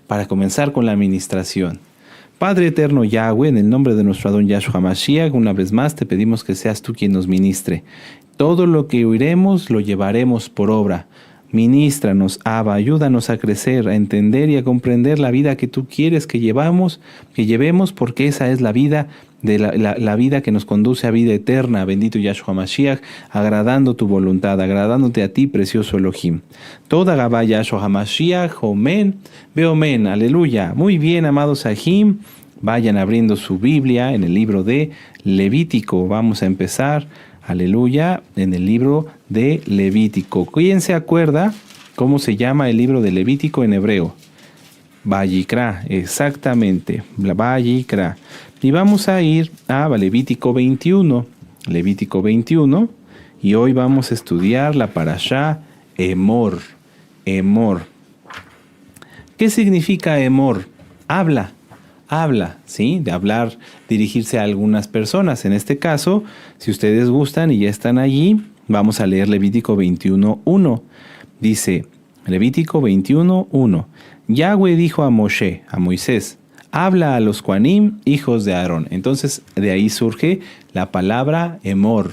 para comenzar con la administración. Padre eterno Yahweh, en el nombre de nuestro Adón Yahshua Mashiach, una vez más te pedimos que seas tú quien nos ministre. Todo lo que oiremos lo llevaremos por obra. Ministranos, Abba, ayúdanos a crecer, a entender y a comprender la vida que tú quieres que llevemos, porque esa es la vida de la vida que nos conduce a vida eterna. Bendito Yahshua Mashiach, agradando tu voluntad, agradándote a ti, precioso Elohim. Toda Gabá Yahshua Mashiach, Omen, Beomen, aleluya. Muy bien, amados Sahim, vayan abriendo su Biblia en el libro de Levítico. Vamos a empezar, aleluya, en el libro de Levítico. ¿Quién se acuerda cómo se llama el libro de Levítico en hebreo? Vayikra, exactamente, Vayikra. Y vamos a ir a Levítico 21. Levítico 21. Y hoy vamos a estudiar la parashá Emor. Emor. ¿Qué significa Emor? Habla, ¿sí? De hablar, dirigirse a algunas personas. En este caso, si ustedes gustan y ya están allí, vamos a leer Levítico 21:1. Dice, Levítico 21:1. Yahweh dijo a Moshe, a Moisés, habla a los Kohanim, hijos de Aarón. Entonces, de ahí surge la palabra Emor.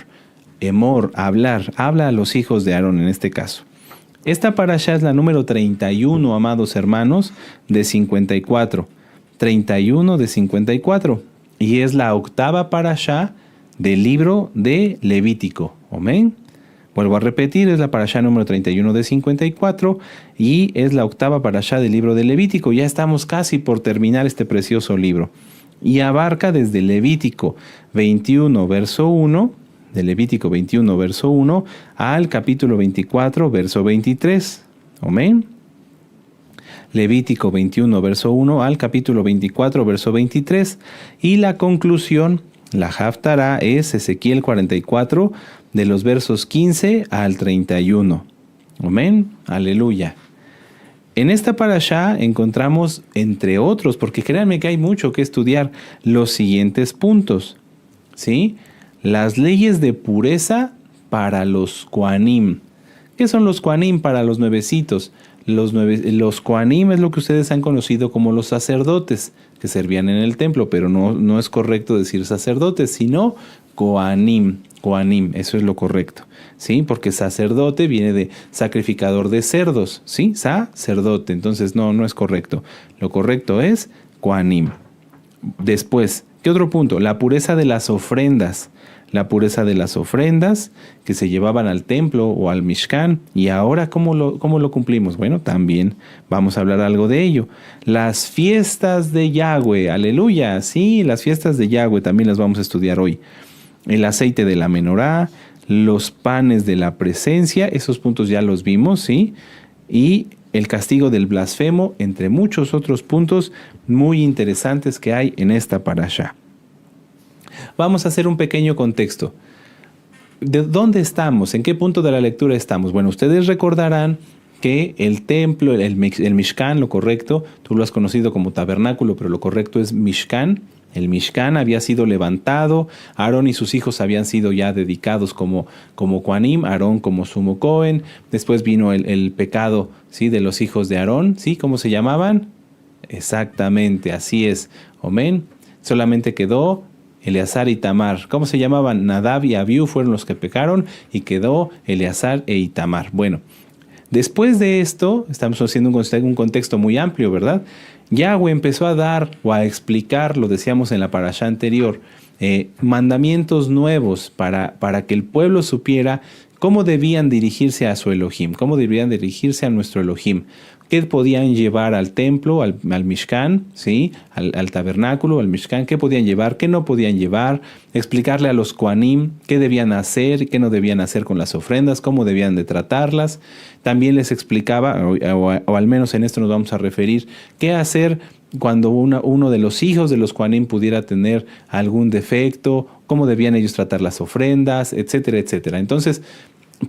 Emor, hablar, habla a los hijos de Aarón en este caso. Esta parashá es la número 31, amados hermanos, de 54. 31 de 54. Y es la octava parashá del libro de Levítico. Amén. Vuelvo a repetir, es la parashá número 31 de 54 y es la octava parashá del libro de Levítico. Ya estamos casi por terminar este precioso libro. Y abarca desde Levítico 21, verso 1, de Levítico 21, verso 1, al capítulo 24, verso 23. Amén. Levítico 21, verso 1, al capítulo 24, verso 23. Y la conclusión, la Haftará, es Ezequiel 44, de los versos 15 al 31. Amén. Aleluya. En esta parashá encontramos, entre otros, porque créanme que hay mucho que estudiar, los siguientes puntos. ¿Sí? Las leyes de pureza para los Kohanim. ¿Qué son los Kohanim para los nuevecitos? Los Kohanim es lo que ustedes han conocido como los sacerdotes que servían en el templo, pero no es correcto decir sacerdotes, sino Kohanim. Kohanim, eso es lo correcto, ¿sí? Porque sacerdote viene de sacrificador de cerdos, ¿sí? Sacerdote, entonces no es correcto. Lo correcto es Kohanim. Después, ¿qué otro punto? La pureza de las ofrendas. La pureza de las ofrendas que se llevaban al templo o al Mishkan. Y ahora, ¿cómo lo cumplimos? Bueno, también vamos a hablar algo de ello. Las fiestas de Yahweh, aleluya, sí, las fiestas de Yahweh también las vamos a estudiar hoy. El aceite de la menorá, los panes de la presencia, esos puntos ya los vimos, ¿sí? Y el castigo del blasfemo, entre muchos otros puntos muy interesantes que hay en esta parashá. Vamos a hacer un pequeño contexto. ¿De dónde estamos? ¿En qué punto de la lectura estamos? Bueno, ustedes recordarán que el templo, el Mishkan, lo correcto, tú lo has conocido como tabernáculo, pero lo correcto es Mishkan. El Mishkan había sido levantado, Aarón y sus hijos habían sido ya dedicados como Kohanim, Aarón como sumo Cohen. Después vino el pecado, ¿sí? De los hijos de Aarón, ¿sí? ¿Cómo se llamaban? Exactamente, así es. Amén. Solamente quedó Eleazar y Itamar. ¿Cómo se llamaban? Nadab y Abiú fueron los que pecaron y quedó Eleazar e Itamar. Bueno, después de esto, estamos haciendo un contexto muy amplio, ¿verdad? Yahweh empezó a dar o a explicar, lo decíamos en la parashá anterior, mandamientos nuevos para que el pueblo supiera cómo debían dirigirse a su Elohim, cómo debían dirigirse a nuestro Elohim, qué podían llevar al templo, al Mishkan, ¿sí? al tabernáculo, al Mishkan, qué podían llevar, qué no podían llevar, explicarle a los Kohanim qué debían hacer, qué no debían hacer con las ofrendas, cómo debían de tratarlas. También les explicaba, o al menos en esto nos vamos a referir, qué hacer cuando uno de los hijos de los Kohanim pudiera tener algún defecto, cómo debían ellos tratar las ofrendas, etcétera, etcétera. Entonces,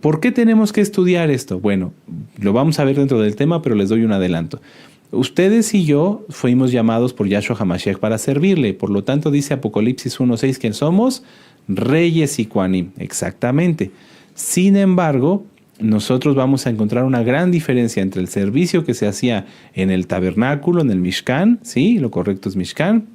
¿por qué tenemos que estudiar esto? Bueno, lo vamos a ver dentro del tema, pero les doy un adelanto. Ustedes y yo fuimos llamados por Yahshua HaMashiach para servirle. Por lo tanto, dice Apocalipsis 1:6 que somos reyes y Kohanim. Exactamente. Sin embargo, nosotros vamos a encontrar una gran diferencia entre el servicio que se hacía en el tabernáculo, en el Mishkan, ¿sí? Lo correcto es Mishkan,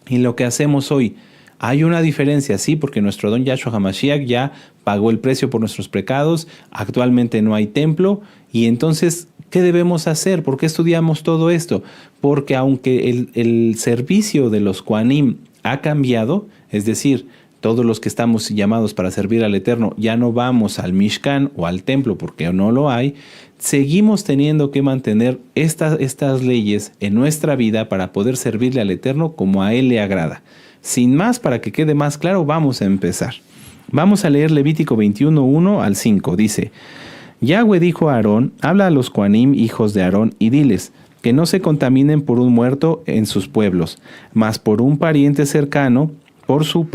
y lo que hacemos hoy. Hay una diferencia, sí, porque nuestro Adón Yahshua HaMashiach ya pagó el precio por nuestros pecados, actualmente no hay templo, y entonces, ¿qué debemos hacer? ¿Por qué estudiamos todo esto? Porque aunque el servicio de los Kohanim ha cambiado, es decir, todos los que estamos llamados para servir al Eterno ya no vamos al Mishkan o al templo porque no lo hay, seguimos teniendo que mantener estas leyes en nuestra vida para poder servirle al Eterno como a Él le agrada. Sin más, para que quede más claro, vamos a empezar. Vamos a leer Levítico 21, 1 al 5. Dice: Yahweh dijo a Aarón: habla a los Kohanim, hijos de Aarón, y diles que no se contaminen por un muerto en sus pueblos, mas por un pariente cercano, por su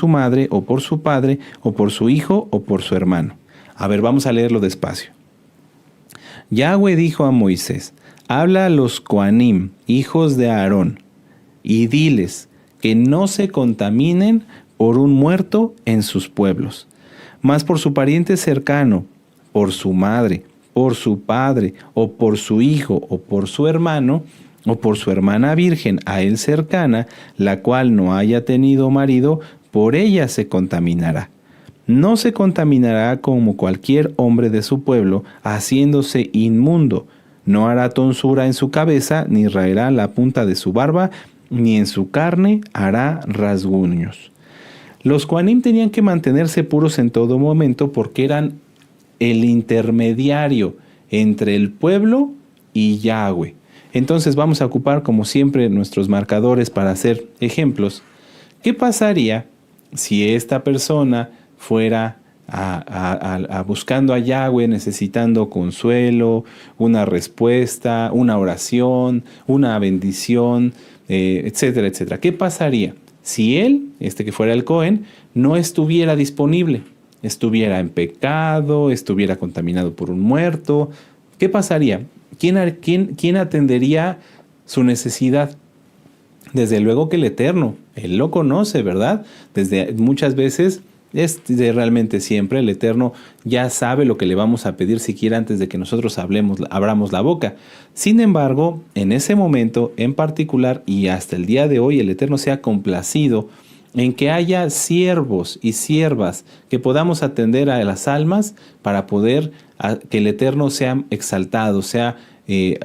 madre, o por su padre, o por su hijo, o por su hermano. A ver, vamos a leerlo despacio. Yahweh dijo a Moisés: habla a los Kohanim, hijos de Aarón, y diles que no se contaminen por un muerto en sus pueblos, mas por su pariente cercano, por su madre, por su padre, o por su hijo, o por su hermano, o por su hermana virgen a él cercana, la cual no haya tenido marido, por ella se contaminará. No se contaminará como cualquier hombre de su pueblo, haciéndose inmundo. No hará tonsura en su cabeza, ni raerá la punta de su barba, ni en su carne hará rasguños. Los Kohanim tenían que mantenerse puros en todo momento porque eran el intermediario entre el pueblo y Yahweh. Entonces vamos a ocupar como siempre nuestros marcadores para hacer ejemplos. ¿Qué pasaría si esta persona fuera buscando a Yahweh, necesitando consuelo, una respuesta, una oración, una bendición, etcétera, etcétera? ¿Qué pasaría si él, que fuera el Cohen, no estuviera disponible? Estuviera en pecado, estuviera contaminado por un muerto. ¿Qué pasaría? ¿Quién atendería su necesidad? Desde luego que el Eterno, Él lo conoce, ¿verdad? Desde muchas veces, realmente siempre, el Eterno ya sabe lo que le vamos a pedir siquiera antes de que nosotros abramos la boca. Sin embargo, en ese momento en particular y hasta el día de hoy, el Eterno se ha complacido en que haya siervos y siervas que podamos atender a las almas para poder que el Eterno sea exaltado, sea,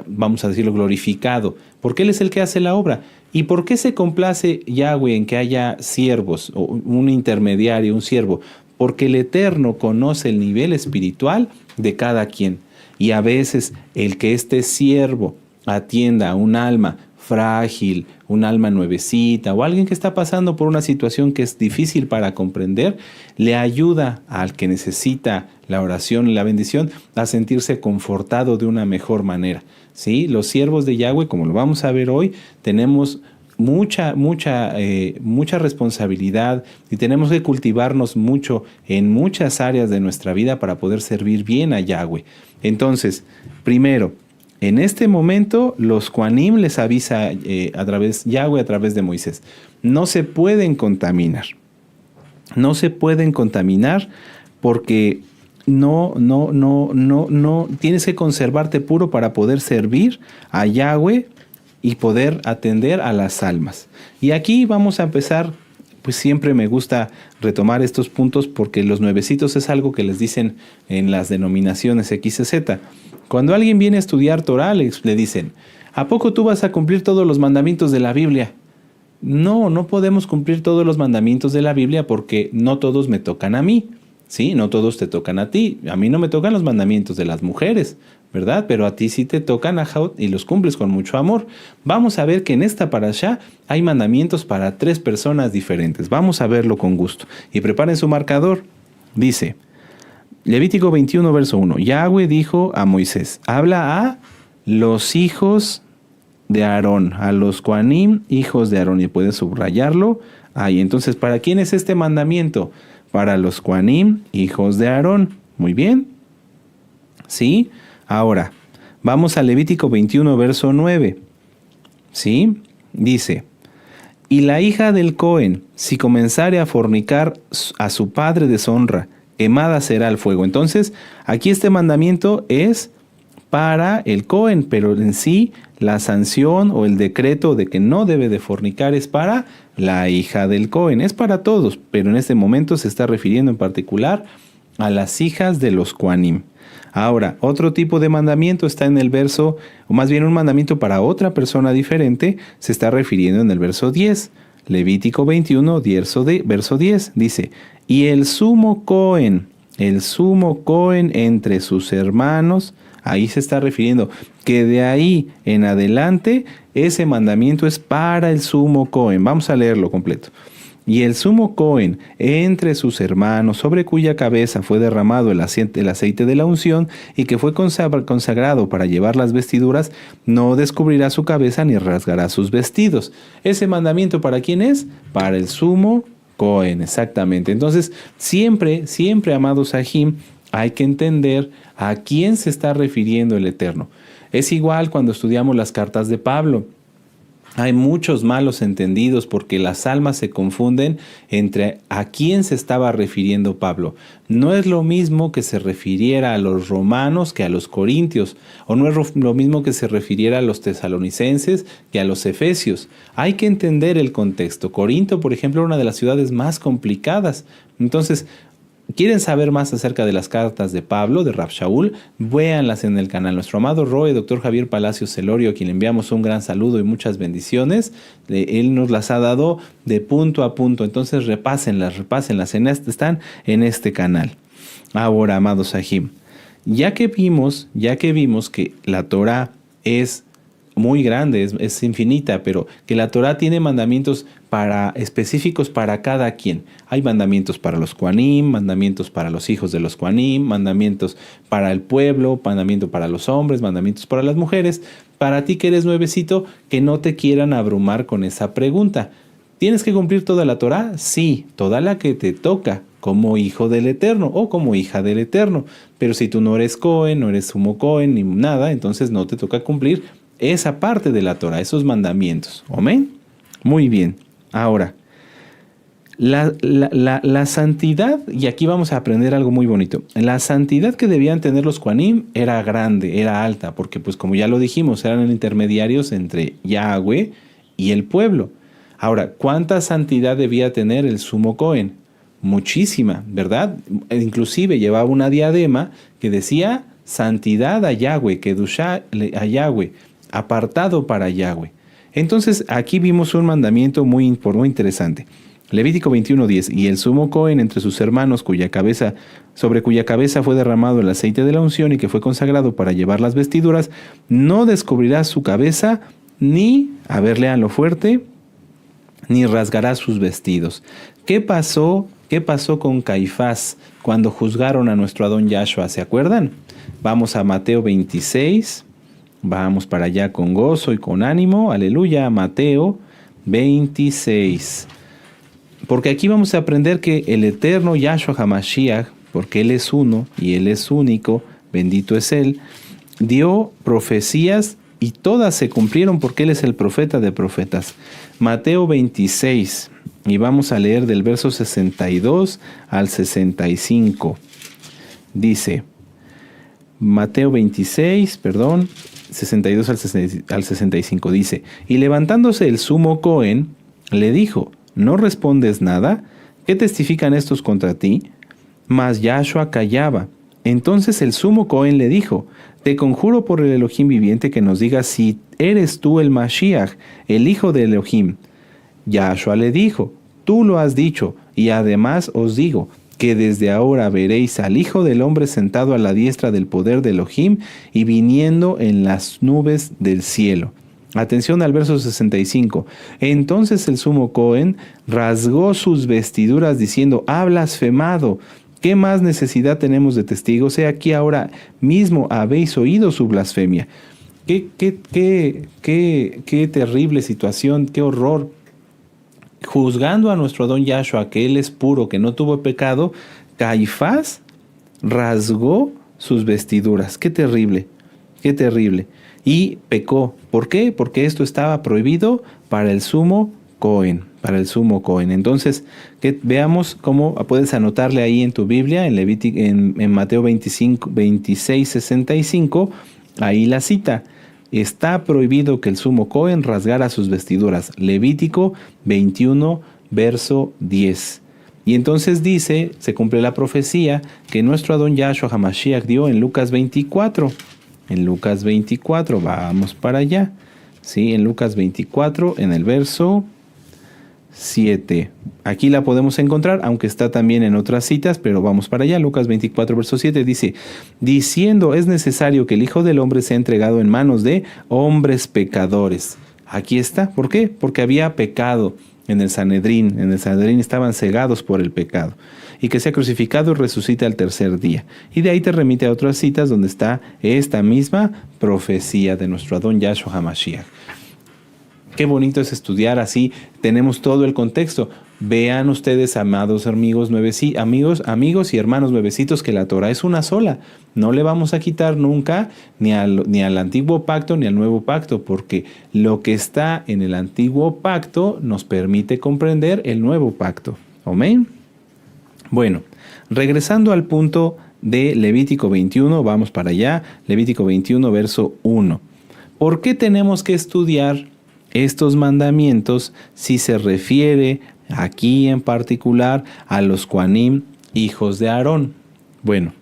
vamos a decirlo, glorificado, porque Él es el que hace la obra. ¿Y por qué se complace Yahweh en que haya siervos, o un intermediario, un siervo? Porque el Eterno conoce el nivel espiritual de cada quien. Y a veces el que este siervo atienda a un alma frágil, un alma nuevecita o alguien que está pasando por una situación que es difícil para comprender, le ayuda al que necesita la oración y la bendición a sentirse confortado de una mejor manera. ¿Sí? Los siervos de Yahweh, como lo vamos a ver hoy, tenemos mucha responsabilidad y tenemos que cultivarnos mucho en muchas áreas de nuestra vida para poder servir bien a Yahweh. Entonces, primero, en este momento, los Kohanim les avisa Yahweh a través de Moisés: no se pueden contaminar. No se pueden contaminar porque no tienes que conservarte puro para poder servir a Yahweh y poder atender a las almas. Y aquí vamos a empezar. Pues siempre me gusta retomar estos puntos porque los nuevecitos es algo que les dicen en las denominaciones XZ. Cuando alguien viene a estudiar Torah, le dicen: ¿a poco tú vas a cumplir todos los mandamientos de la Biblia? No podemos cumplir todos los mandamientos de la Biblia porque no todos me tocan a mí. Sí, no todos te tocan a ti. A mí no me tocan los mandamientos de las mujeres, ¿verdad? Pero a ti sí te tocan, y los cumples con mucho amor. Vamos a ver que en esta parashá hay mandamientos para 3 personas diferentes. Vamos a verlo con gusto. Y preparen su marcador. Dice, Levítico 21, verso 1. Yahweh dijo a Moisés: habla a los hijos de Aarón, a los Kohanim, hijos de Aarón. Y puedes subrayarlo ahí. Entonces, ¿para quién es este mandamiento? Para los Kohanim, hijos de Aarón. Muy bien. ¿Sí? Ahora, vamos a Levítico 21, verso 9. ¿Sí? Dice: y la hija del Cohen, si comenzare a fornicar a su padre deshonra, quemada será al fuego. Entonces, aquí este mandamiento es para el Cohen, pero en sí la sanción o el decreto de que no debe de fornicar es para la hija del Cohen. Es para todos, pero en este momento se está refiriendo en particular a las hijas de los Kohanim. Ahora, otro tipo de mandamiento está en el verso, o más bien un mandamiento para otra persona diferente, se está refiriendo en el verso 10. Levítico 21, verso 10, dice, y el sumo Cohen entre sus hermanos, ahí se está refiriendo que de ahí en adelante ese mandamiento es para el sumo Cohen. Vamos a leerlo completo. Y el sumo Cohen entre sus hermanos, sobre cuya cabeza fue derramado el aceite de la unción y que fue consagrado para llevar las vestiduras, no descubrirá su cabeza ni rasgará sus vestidos. ¿Ese mandamiento para quién es? Para el sumo Cohen, exactamente. Entonces, siempre, amados Sahim, hay que entender a quién se está refiriendo el Eterno. Es igual cuando estudiamos las cartas de Pablo. Hay muchos malos entendidos porque las almas se confunden entre a quién se estaba refiriendo Pablo. No es lo mismo que se refiriera a los romanos que a los corintios, o no es lo mismo que se refiriera a los tesalonicenses que a los efesios. Hay que entender el contexto. Corinto, por ejemplo, era una de las ciudades más complicadas. Entonces, ¿quieren saber más acerca de las cartas de Pablo, de Rav Shaul? Véanlas en el canal. Nuestro amado Roe, Dr. Javier Palacios Celorio, a quien le enviamos un gran saludo y muchas bendiciones, él nos las ha dado de punto a punto. Entonces repásenlas, están en este canal. Ahora, amados Sahim, ya que vimos que la Torah es muy grande, es infinita, pero que la Torah tiene mandamientos específicos para cada quien. Hay mandamientos para los Kohanim, mandamientos para los hijos de los Kohanim, mandamientos para el pueblo, mandamientos para los hombres, mandamientos para las mujeres. Para ti que eres nuevecito, que no te quieran abrumar con esa pregunta. ¿Tienes que cumplir toda la Torah? Sí, toda la que te toca, como hijo del Eterno o como hija del Eterno. Pero si tú no eres Cohen, no eres sumo Cohen ni nada, entonces no te toca cumplir esa parte de la Torah, esos mandamientos. ¿Amén? Muy bien. Ahora, la santidad, y aquí vamos a aprender algo muy bonito. La santidad que debían tener los Kohanim era grande, era alta, porque pues como ya lo dijimos, eran intermediarios entre Yahweh y el pueblo. Ahora, ¿cuánta santidad debía tener el sumo Cohen? Muchísima, ¿verdad? Inclusive llevaba una diadema que decía santidad a Yahweh, kedushá a Yahweh, apartado para Yahweh. Entonces aquí vimos un mandamiento muy interesante. Levítico 21:10, y el sumo Cohen entre sus hermanos sobre cuya cabeza fue derramado el aceite de la unción y que fue consagrado para llevar las vestiduras, no descubrirá su cabeza ni, a ver, léanlo fuerte, ni rasgará sus vestidos. ¿Qué pasó con Caifás cuando juzgaron a nuestro Adón Yahshua? ¿Se acuerdan? Vamos a Mateo 26. Vamos para allá con gozo y con ánimo. Aleluya. Mateo 26. Porque aquí vamos a aprender que el eterno Yahshua HaMashiach, porque Él es uno y Él es único, bendito es Él, dio profecías y todas se cumplieron porque Él es el profeta de profetas. Mateo 26. Y vamos a leer del verso 62 al 65. Dice, Mateo 26, 62 al 65, dice, y levantándose el sumo Cohen, le dijo, ¿no respondes nada? ¿Qué testifican estos contra ti? Mas Yahshua callaba. Entonces el sumo Cohen le dijo, te conjuro por el Elohim viviente que nos digas si eres tú el Mashiach, el hijo de Elohim. Yahshua le dijo, tú lo has dicho, y además os digo, que desde ahora veréis al Hijo del Hombre sentado a la diestra del poder de Elohim y viniendo en las nubes del cielo. Atención al verso 65. Entonces el sumo Cohen rasgó sus vestiduras diciendo, ha blasfemado. ¿Qué más necesidad tenemos de testigos? He aquí ahora mismo habéis oído su blasfemia. Qué terrible situación, qué horror. Juzgando a nuestro Adón Yahshua, que Él es puro, que no tuvo pecado, Caifás rasgó sus vestiduras. Qué terrible, qué terrible. Y pecó. ¿Por qué? Porque esto estaba prohibido para el sumo Cohen. para el sumo Cohen. Entonces, veamos cómo puedes anotarle ahí en tu Biblia, en Mateo 26, 65, ahí la cita. Está prohibido que el sumo Cohen rasgara sus vestiduras. Levítico 21, verso 10. Y entonces dice, se cumple la profecía que nuestro Adón Yahshua HaMashiach dio en Lucas 24. En Lucas 24, vamos para allá. Sí, en Lucas 24, en el verso 7. Aquí la podemos encontrar, aunque está también en otras citas, pero vamos para allá. Lucas 24, verso 7 dice, diciendo, es necesario que el Hijo del Hombre sea entregado en manos de hombres pecadores. Aquí está. ¿Por qué? Porque había pecado en el Sanedrín. En el Sanedrín estaban cegados por el pecado. Y que sea crucificado y resucite al tercer día. Y de ahí te remite a otras citas donde está esta misma profecía de nuestro Adón Yahshua HaMashiach. Qué bonito es estudiar así, tenemos todo el contexto. Vean ustedes, amados amigos y hermanos nuevecitos, que la Torah es una sola. No le vamos a quitar nunca ni al antiguo pacto ni al nuevo pacto, porque lo que está en el antiguo pacto nos permite comprender el nuevo pacto. Amén. Bueno, regresando al punto de Levítico 21, vamos para allá. Levítico 21, verso 1. ¿Por qué tenemos que estudiar estos mandamientos si se refiere aquí en particular a los Kohanim, hijos de Aarón? Bueno,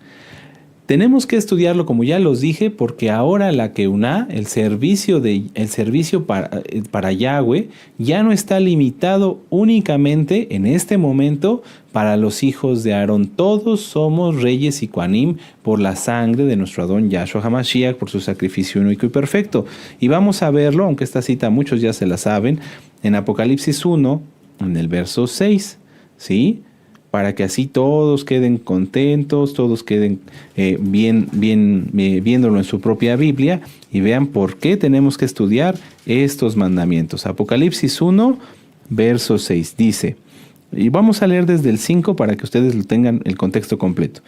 tenemos que estudiarlo, como ya los dije, porque ahora la Keuná, el servicio para Yahweh, ya no está limitado únicamente en este momento para los hijos de Aarón. Todos somos reyes y Kohanim por la sangre de nuestro Adón Yahshua HaMashiach, por su sacrificio único y perfecto. Y vamos a verlo, aunque esta cita muchos ya se la saben, en Apocalipsis 1, en el verso 6, ¿sí? Para que así todos queden contentos, todos queden viéndolo en su propia Biblia y vean por qué tenemos que estudiar estos mandamientos. Apocalipsis 1, verso 6 dice, y vamos a leer desde el 5 para que ustedes lo tengan el contexto completo.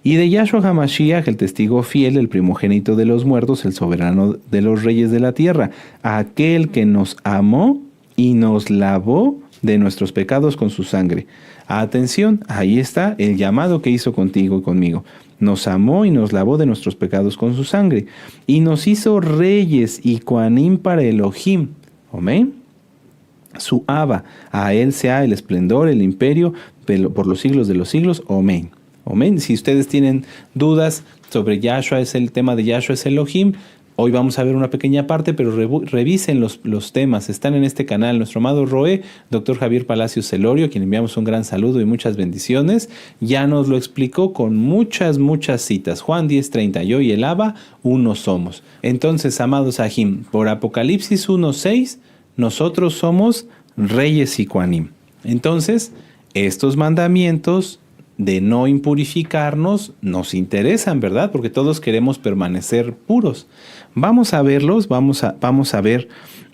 Y de Yahshua HaMashiach, el testigo fiel, el primogénito de los muertos, el soberano de los reyes de la tierra, aquel que nos amó y nos lavó de nuestros pecados con su sangre. Atención, ahí está el llamado que hizo contigo y conmigo. Nos amó y nos lavó de nuestros pecados con su sangre. Y nos hizo reyes y Kohanim para Elohim. Amén. Su Abba, a él sea el esplendor, el imperio, por los siglos de los siglos. Amén. Amén. Si ustedes tienen dudas sobre Yahshua, el tema de Yahshua es Elohim, hoy vamos a ver una pequeña parte, pero revisen los temas. Están en este canal. Nuestro amado Roe, Dr. Javier Palacios Celorio, a quien enviamos un gran saludo y muchas bendiciones, ya nos lo explicó con muchas citas. Juan 10:30, yo y el Abba, uno somos. Entonces, amados Ajim, por Apocalipsis 1:6, nosotros somos reyes y Kohanim. Entonces, estos mandamientos de no impurificarnos nos interesan, ¿verdad? Porque todos queremos permanecer puros. Vamos a verlos, vamos a ver,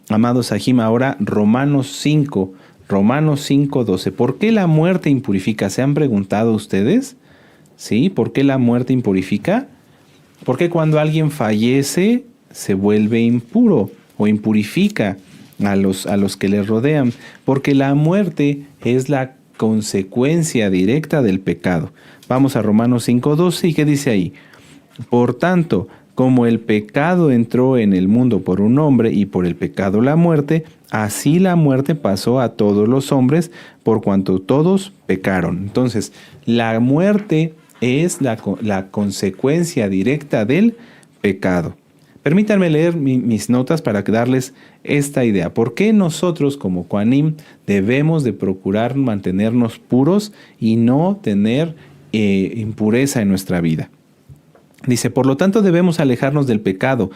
amados Ajim, ahora Romanos 5:12. ¿Por qué la muerte impurifica? ¿Se han preguntado ustedes? ¿Sí? ¿Por qué la muerte impurifica? Porque cuando alguien fallece se vuelve impuro o impurifica a los que le rodean. Porque la muerte es la consecuencia directa del pecado. Vamos a Romanos 5:12 y ¿qué dice ahí? Por tanto, como el pecado entró en el mundo por un hombre y por el pecado la muerte, así la muerte pasó a todos los hombres por cuanto todos pecaron. Entonces, la muerte es la consecuencia directa del pecado. Permítanme leer mis notas para darles esta idea. ¿Por qué nosotros como Kohanim debemos de procurar mantenernos puros y no tener impureza en nuestra vida? Dice, por lo tanto debemos alejarnos del pecado,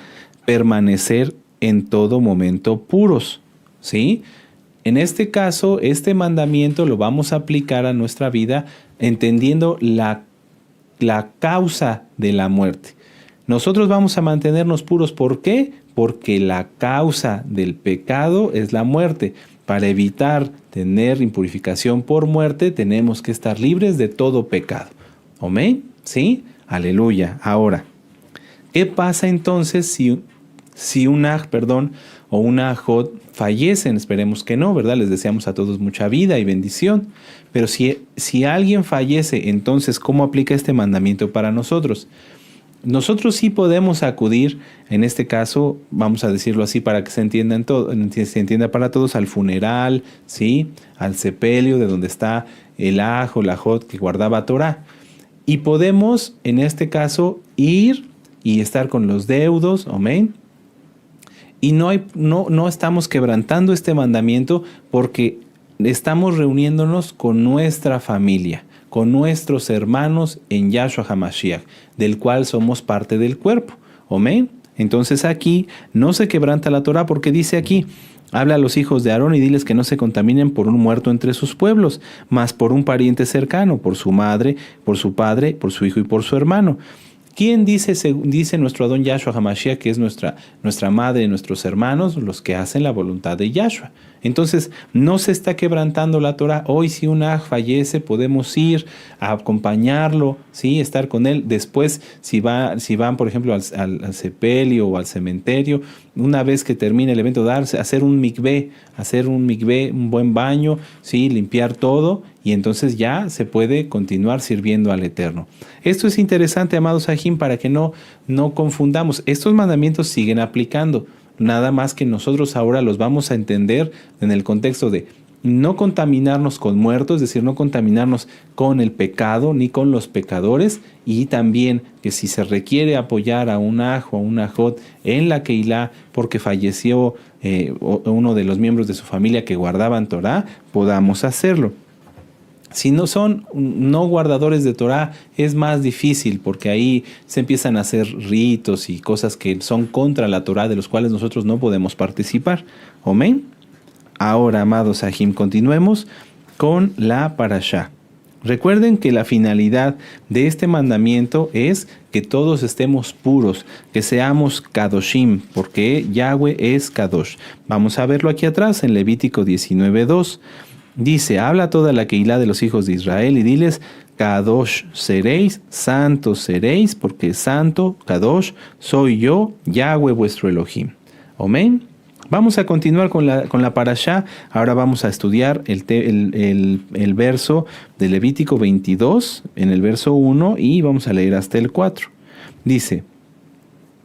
permanecer en todo momento puros. ¿Sí? En este caso, este mandamiento lo vamos a aplicar a nuestra vida entendiendo la causa de la muerte. Nosotros vamos a mantenernos puros. ¿Por qué? Porque la causa del pecado es la muerte. Para evitar tener impurificación por muerte, tenemos que estar libres de todo pecado. ¿Amén? ¿Sí? Aleluya. Ahora, ¿qué pasa entonces si o una ajot fallecen, esperemos que no, ¿verdad? Les deseamos a todos mucha vida y bendición. Pero si alguien fallece, entonces, ¿cómo aplica este mandamiento para nosotros? Nosotros sí podemos acudir, en este caso, vamos a decirlo así para que se entienda, se entienda para todos, al funeral, ¿sí? Al sepelio de donde está el aj o la ajot que guardaba Torah. Y podemos, en este caso, ir y estar con los deudos, amén. Y no estamos quebrantando este mandamiento porque estamos reuniéndonos con nuestra familia, con nuestros hermanos en Yahshua HaMashiach, del cual somos parte del cuerpo. Amén. Entonces aquí no se quebranta la Torah porque dice aquí: habla a los hijos de Aarón y diles que no se contaminen por un muerto entre sus pueblos, mas por un pariente cercano, por su madre, por su padre, por su hijo y por su hermano. ¿Quién dice nuestro Adón Yahshua HaMashiach que es nuestra madre y nuestros hermanos? Los que hacen la voluntad de Yahshua. Entonces, no se está quebrantando la Torah. Hoy si un aj fallece, podemos ir a acompañarlo, ¿sí? Estar con él. Después, si van, por ejemplo, al sepelio o al cementerio, una vez que termine el evento, hacer un mikvé, un buen baño, ¿sí? Limpiar todo, y entonces ya se puede continuar sirviendo al Eterno. Esto es interesante, amados Ajim, para que no confundamos. Estos mandamientos siguen aplicando. Nada más que nosotros ahora los vamos a entender en el contexto de no contaminarnos con muertos, es decir, no contaminarnos con el pecado ni con los pecadores, y también que si se requiere apoyar a un aj o a una ajot en la Keilah porque falleció uno de los miembros de su familia que guardaban Torah, podamos hacerlo. Si no son no guardadores de Torah, es más difícil porque ahí se empiezan a hacer ritos y cosas que son contra la Torah, de los cuales nosotros no podemos participar. Amén. Ahora, amados Ajim, continuemos con la parashá. Recuerden que la finalidad de este mandamiento es que todos estemos puros, que seamos kadoshim, porque Yahweh es kadosh. Vamos a verlo aquí atrás en Levítico 19:2. Dice: habla toda la Keilah de los hijos de Israel y diles: Kadosh seréis, santos seréis, porque santo, Kadosh, soy yo, Yahweh vuestro Elohim. Amén. Vamos a continuar con la parashá. Ahora vamos a estudiar el verso de Levítico 22, en el verso 1, y vamos a leer hasta el 4. Dice: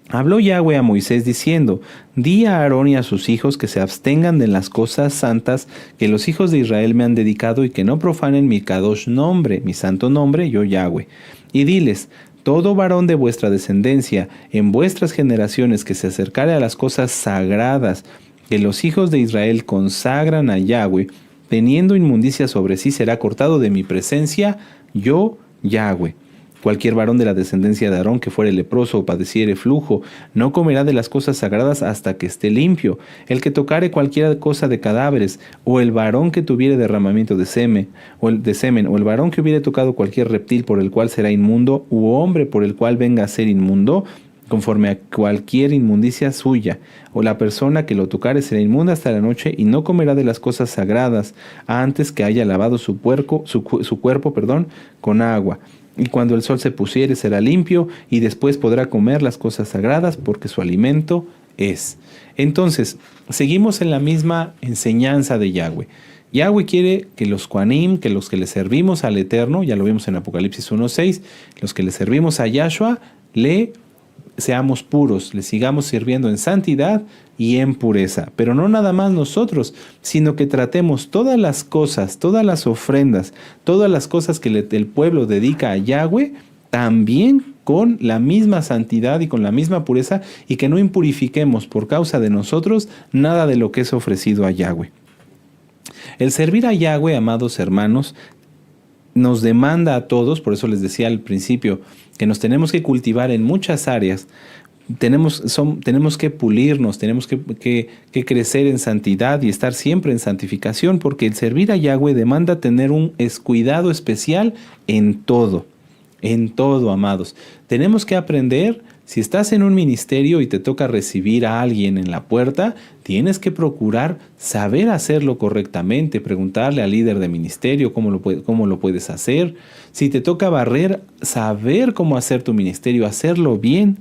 habló Yahweh a Moisés diciendo: di a Aarón y a sus hijos que se abstengan de las cosas santas que los hijos de Israel me han dedicado y que no profanen mi kadosh nombre, mi santo nombre, yo Yahweh. Y diles: todo varón de vuestra descendencia en vuestras generaciones que se acercare a las cosas sagradas que los hijos de Israel consagran a Yahweh, teniendo inmundicia sobre sí, será cortado de mi presencia, yo Yahweh. Cualquier varón de la descendencia de Aarón que fuere leproso o padeciere flujo, no comerá de las cosas sagradas hasta que esté limpio. El que tocare cualquier cosa de cadáveres, o el varón que tuviere derramamiento de semen, o el varón que hubiere tocado cualquier reptil por el cual será inmundo, u hombre por el cual venga a ser inmundo, conforme a cualquier inmundicia suya, o la persona que lo tocare será inmunda hasta la noche y no comerá de las cosas sagradas antes que haya lavado su cuerpo, con agua. Y cuando el sol se pusiere será limpio, y después podrá comer las cosas sagradas, porque su alimento es. Entonces, seguimos en la misma enseñanza de Yahweh. Yahweh quiere que los Kohanim, que los que le servimos al Eterno, ya lo vimos en Apocalipsis 1:6, los que le servimos a Yahshua, seamos puros, le sigamos sirviendo en santidad y en pureza. Pero no nada más nosotros, sino que tratemos todas las cosas, todas las ofrendas, todas las cosas que el pueblo dedica a Yahweh, también con la misma santidad y con la misma pureza, y que no impurifiquemos por causa de nosotros nada de lo que es ofrecido a Yahweh. El servir a Yahweh, amados hermanos, nos demanda a todos, por eso les decía al principio, que nos tenemos que cultivar en muchas áreas. Tenemos que pulirnos, tenemos que crecer en santidad y estar siempre en santificación, porque el servir a Yahweh demanda tener un cuidado especial en todo, amados. Tenemos que aprender. Si estás en un ministerio y te toca recibir a alguien en la puerta, tienes que procurar saber hacerlo correctamente, preguntarle al líder de ministerio cómo lo puedes hacer. Si te toca barrer, saber cómo hacer tu ministerio, hacerlo bien,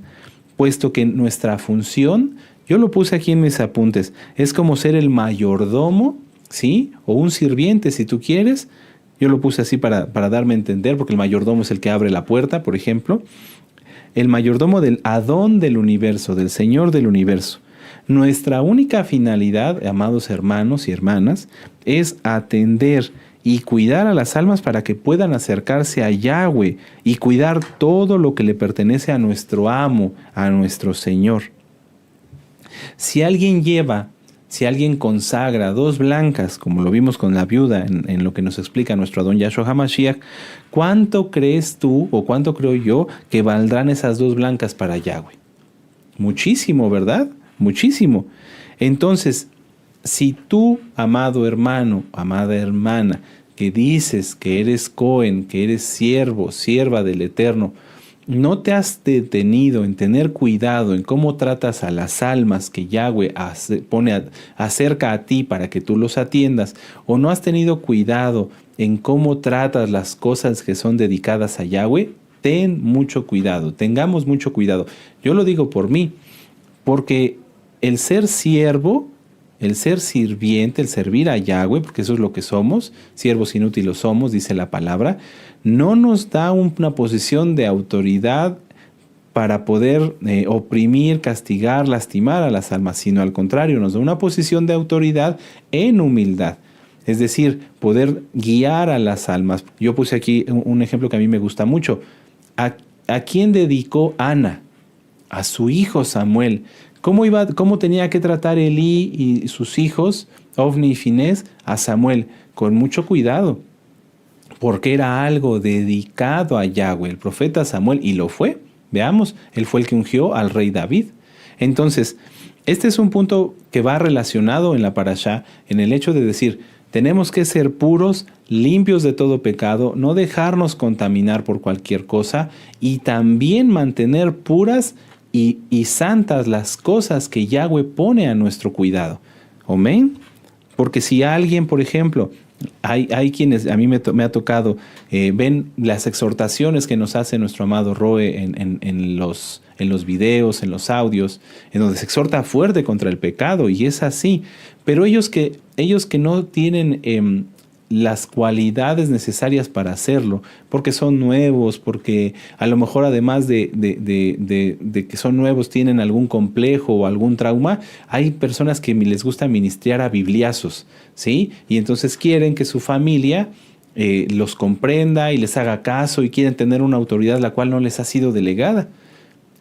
puesto que nuestra función Yo lo puse aquí en mis apuntes. Es como ser el mayordomo, ¿sí? O un sirviente, si tú quieres. Yo lo puse así para darme a entender, porque el mayordomo es el que abre la puerta, por ejemplo. El mayordomo del Adón del universo, del Señor del universo. Nuestra única finalidad, amados hermanos y hermanas, es atender y cuidar a las almas para que puedan acercarse a Yahweh y cuidar todo lo que le pertenece a nuestro amo, a nuestro Señor. Si alguien consagra 2 blancas, como lo vimos con la viuda en lo que nos explica nuestro Adón Yahshua HaMashiach, ¿cuánto crees tú o cuánto creo yo que valdrán esas 2 blancas para Yahweh? Muchísimo, ¿verdad? Muchísimo. Entonces, si tú, amado hermano, amada hermana, que dices que eres Cohen, que eres siervo, sierva del Eterno, no te has detenido en tener cuidado en cómo tratas a las almas que Yahweh acerca a ti para que tú los atiendas, o no has tenido cuidado en cómo tratas las cosas que son dedicadas a Yahweh, ten mucho cuidado, tengamos mucho cuidado. Yo lo digo por mí, porque el ser siervo, el ser sirviente, el servir a Yahweh, porque eso es lo que somos, siervos inútiles somos, dice la palabra, no nos da una posición de autoridad para poder oprimir, castigar, lastimar a las almas, sino al contrario, nos da una posición de autoridad en humildad. Es decir, poder guiar a las almas. Yo puse aquí un ejemplo que a mí me gusta mucho. ¿A quién dedicó Ana? A su hijo Samuel. ¿Cómo tenía que tratar Elí y sus hijos, Ofni y Finés, a Samuel? Con mucho cuidado, porque era algo dedicado a Yahweh, el profeta Samuel, y lo fue. Veamos, él fue el que ungió al rey David. Entonces, este es un punto que va relacionado en la parashá, en el hecho de decir, tenemos que ser puros, limpios de todo pecado, no dejarnos contaminar por cualquier cosa, y también mantener puras y santas las cosas que Yahweh pone a nuestro cuidado. Amén. Porque si alguien, por ejemplo, hay quienes, a mí me ha tocado, ven las exhortaciones que nos hace nuestro amado Roe en los videos, en los audios, en donde se exhorta fuerte contra el pecado, y es así. Pero ellos que no tienen las cualidades necesarias para hacerlo, porque son nuevos, porque a lo mejor además de que son nuevos tienen algún complejo o algún trauma, hay personas que les gusta ministrar a bibliazos, ¿sí? Y entonces quieren que su familia los comprenda y les haga caso, y quieren tener una autoridad la cual no les ha sido delegada.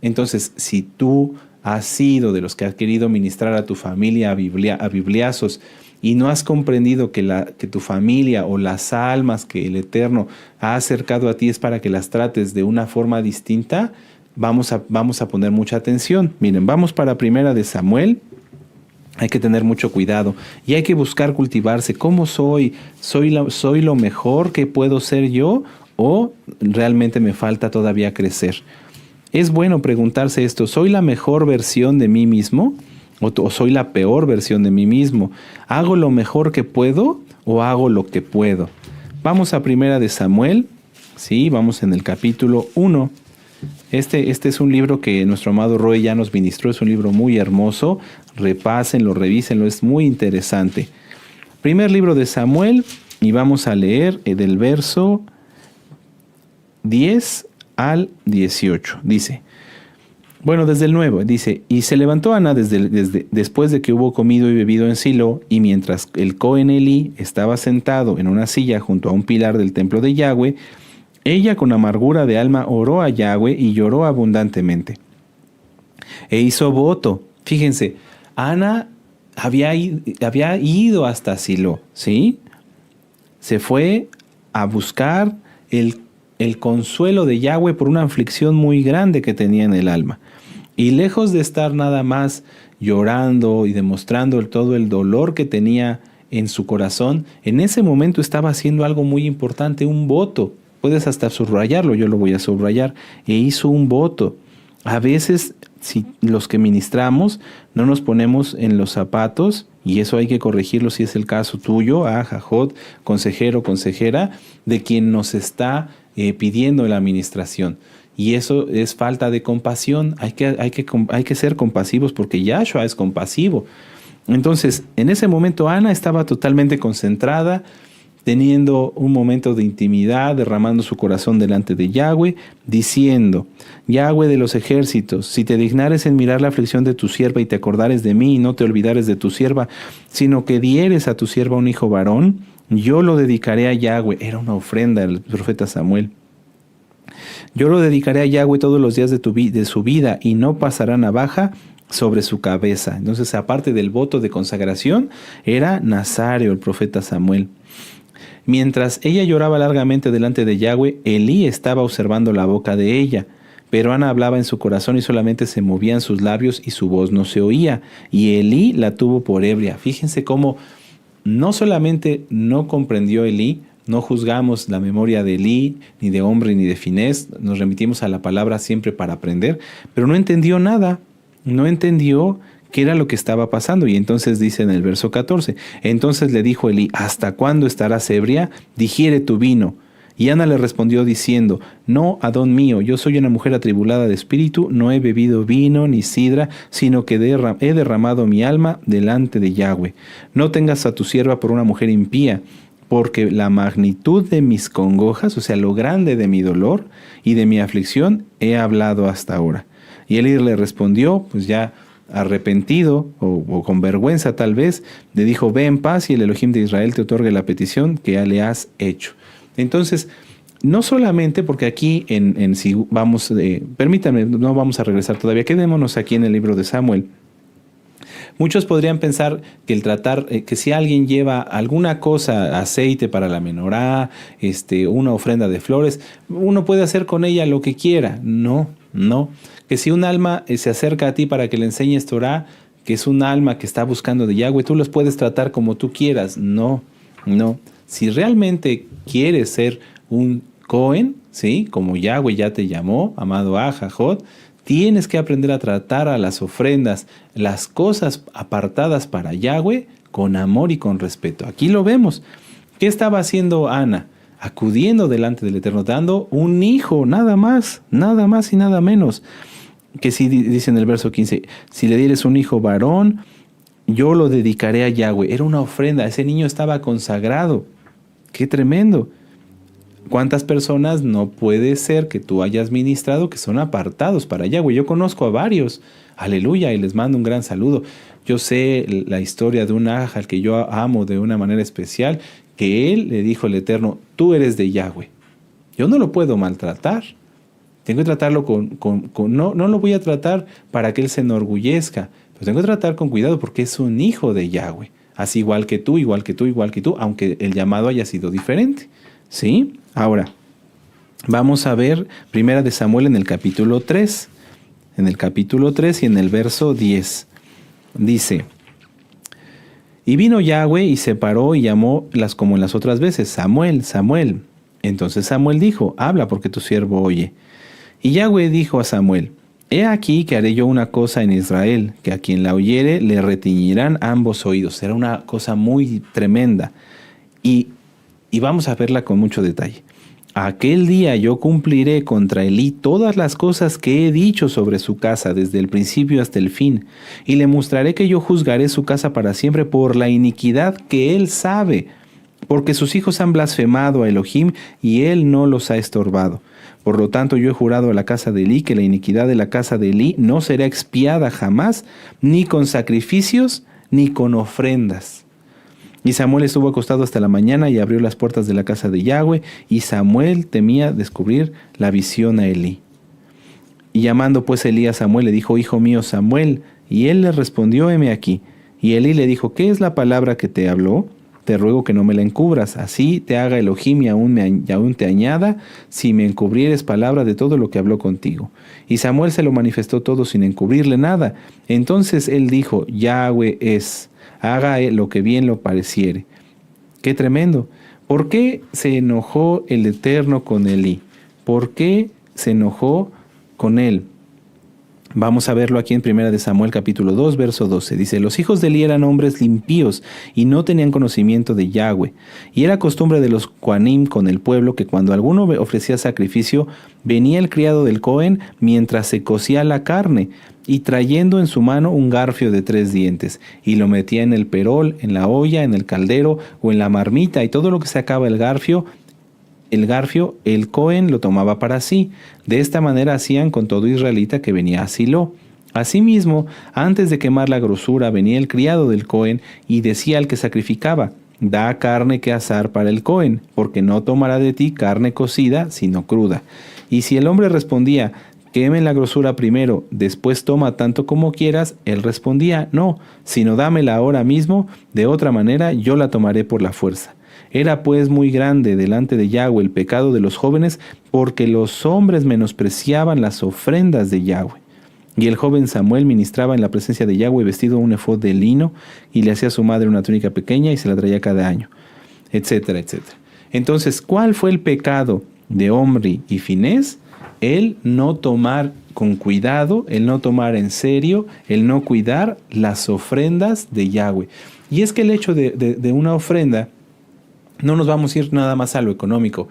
Entonces, si tú has sido de los que has querido ministrar a tu familia a bibliazos, y no has comprendido que tu familia o las almas que el Eterno ha acercado a ti es para que las trates de una forma distinta, vamos a poner mucha atención. Miren, vamos para Primera de Samuel. Hay que tener mucho cuidado y hay que buscar cultivarse. ¿Cómo soy? ¿Soy lo mejor que puedo ser yo o realmente me falta todavía crecer? Es bueno preguntarse esto. ¿Soy la mejor versión de mí mismo? ¿O soy la peor versión de mí mismo? ¿Hago lo mejor que puedo o hago lo que puedo? Vamos a Primera de Samuel, ¿sí? Vamos en el capítulo 1. Este es un libro que nuestro amado Roy ya nos ministró, es un libro muy hermoso. Repásenlo, revísenlo, es muy interesante. Primer libro de Samuel, y vamos a leer del verso 10 al 18. Dice... Bueno, desde el 9, dice, y se levantó Ana después de que hubo comido y bebido en Silo, y mientras el Cohen Elí estaba sentado en una silla junto a un pilar del templo de Yahweh, ella con amargura de alma oró a Yahweh y lloró abundantemente. E hizo voto. Fíjense, Ana había ido hasta Silo, ¿sí? Se fue a buscar el consuelo de Yahweh por una aflicción muy grande que tenía en el alma. Y lejos de estar nada más llorando y demostrando todo el dolor que tenía en su corazón, en ese momento estaba haciendo algo muy importante, un voto. Puedes hasta subrayarlo, yo lo voy a subrayar. E hizo un voto. A veces, si los que ministramos no nos ponemos en los zapatos, y eso hay que corregirlo si es el caso tuyo, Jajot, consejero, consejera, de quien nos está pidiendo la administración. Y eso es falta de compasión. Hay que ser compasivos porque Yahshua es compasivo. Entonces, en ese momento Ana estaba totalmente concentrada, teniendo un momento de intimidad, derramando su corazón delante de Yahweh, diciendo: Yahweh de los ejércitos, si te dignares en mirar la aflicción de tu sierva y te acordares de mí y no te olvidares de tu sierva, sino que dieres a tu sierva un hijo varón, yo lo dedicaré a Yahweh. Era una ofrenda del profeta Samuel. Yo lo dedicaré a Yahweh todos los días de su vida y no pasará navaja sobre su cabeza. Entonces, aparte del voto de consagración, era nazáreo el profeta Samuel. Mientras ella lloraba largamente delante de Yahweh, Elí estaba observando la boca de ella. Pero Ana hablaba en su corazón y solamente se movían sus labios y su voz no se oía. Y Elí la tuvo por ebria. Fíjense cómo no solamente no comprendió Elí, no juzgamos la memoria de Elí, ni de hombre, ni de Finés, nos remitimos a la palabra siempre para aprender, pero no entendió nada, no entendió qué era lo que estaba pasando. Y entonces dice en el verso 14, entonces le dijo Elí: ¿hasta cuándo estarás ebria? Digiere tu vino. Y Ana le respondió diciendo: no, Adón mío, yo soy una mujer atribulada de espíritu, no he bebido vino ni sidra, sino que he derramado mi alma delante de Yahweh. No tengas a tu sierva por una mujer impía, porque la magnitud de mis congojas, o sea, lo grande de mi dolor y de mi aflicción, he hablado hasta ahora. Y él le respondió, pues ya arrepentido o con vergüenza tal vez, le dijo: ve en paz y el Elohim de Israel te otorgue la petición que ya le has hecho. Entonces, no solamente porque aquí si vamos, permítanme, no vamos a regresar todavía, quedémonos aquí en el libro de Samuel. Muchos podrían pensar que el tratar, que si alguien lleva alguna cosa, aceite para la menorá, una ofrenda de flores, uno puede hacer con ella lo que quiera. No. Que si un alma se acerca a ti para que le enseñes Torah, que es un alma que está buscando de Yahweh, tú los puedes tratar como tú quieras. No. Si realmente quieres ser un Cohen, ¿sí? Como Yahweh ya te llamó, amado Jajot, tienes que aprender a tratar a las ofrendas, las cosas apartadas para Yahweh, con amor y con respeto. Aquí lo vemos. ¿Qué estaba haciendo Ana? Acudiendo delante del Eterno, dando un hijo, nada más y nada menos. Que si dice en el verso 15, si le dieres un hijo varón, yo lo dedicaré a Yahweh. Era una ofrenda, ese niño estaba consagrado. ¡Qué tremendo! ¿Cuántas personas no puede ser que tú hayas ministrado que son apartados para Yahweh? Yo conozco a varios, aleluya, y les mando un gran saludo. Yo sé la historia de un Aj al que yo amo de una manera especial, que él le dijo al Eterno: tú eres de Yahweh. Yo no lo puedo maltratar. Tengo que tratarlo no lo voy a tratar para que él se enorgullezca, pero tengo que tratar con cuidado porque es un hijo de Yahweh. Así igual que tú, aunque el llamado haya sido diferente. ¿Sí? Ahora, vamos a ver Primera de Samuel en el capítulo 3. En el capítulo 3 y en el verso 10. Dice: y vino Yahweh y se paró y llamó como en las otras veces: Samuel, Samuel. Entonces Samuel dijo: habla, porque tu siervo oye. Y Yahweh dijo a Samuel: he aquí que haré yo una cosa en Israel, que a quien la oyere le retiñirán ambos oídos. Será una cosa muy tremenda. Y vamos a verla con mucho detalle. Aquel día yo cumpliré contra Elí todas las cosas que he dicho sobre su casa desde el principio hasta el fin, y le mostraré que yo juzgaré su casa para siempre por la iniquidad que él sabe, porque sus hijos han blasfemado a Elohim y él no los ha estorbado. Por lo tanto, yo he jurado a la casa de Elí que la iniquidad de la casa de Elí no será expiada jamás, ni con sacrificios, ni con ofrendas. Y Samuel estuvo acostado hasta la mañana y abrió las puertas de la casa de Yahweh, y Samuel temía descubrir la visión a Elí. Y llamando pues Elí a Samuel, le dijo: hijo mío Samuel. Y él le respondió: heme aquí. Y Elí le dijo: ¿qué es la palabra que te habló? Te ruego que no me la encubras, así te haga Elohim y aún te añada, si me encubrieres palabra de todo lo que habló contigo. Y Samuel se lo manifestó todo sin encubrirle nada. Entonces él dijo: Yahweh es, haga lo que bien lo pareciere. ¡Qué tremendo! ¿Por qué se enojó el Eterno con Elí? ¿Por qué se enojó con él? Vamos a verlo aquí en 1 Samuel capítulo 2, verso 12. Dice, los hijos de Eli eran hombres impíos y no tenían conocimiento de Yahweh. Y era costumbre de los Coanim con el pueblo que cuando alguno ofrecía sacrificio, venía el criado del Cohen mientras se cocía la carne y trayendo en su mano un garfio de 3 dientes y lo metía en el perol, en la olla, en el caldero o en la marmita y todo lo que sacaba el garfio, el Cohen lo tomaba para sí. De esta manera hacían con todo israelita que venía a Silo. Asimismo, antes de quemar la grosura, venía el criado del Cohen y decía al que sacrificaba, da carne que asar para el Cohen, porque no tomará de ti carne cocida, sino cruda. Y si el hombre respondía, quemen la grosura primero, después toma tanto como quieras, él respondía, no, sino dámela ahora mismo, de otra manera yo la tomaré por la fuerza. Era pues muy grande delante de Yahweh el pecado de los jóvenes, porque los hombres menospreciaban las ofrendas de Yahweh. Y el joven Samuel ministraba en la presencia de Yahweh vestido un efod de lino, y le hacía a su madre una túnica pequeña y se la traía cada año, etcétera, etcétera. Entonces, ¿cuál fue el pecado de Omri y Finés? El no tomar con cuidado, el no tomar en serio, el no cuidar las ofrendas de Yahweh. Y es que el hecho de una ofrenda, no nos vamos a ir nada más a lo económico.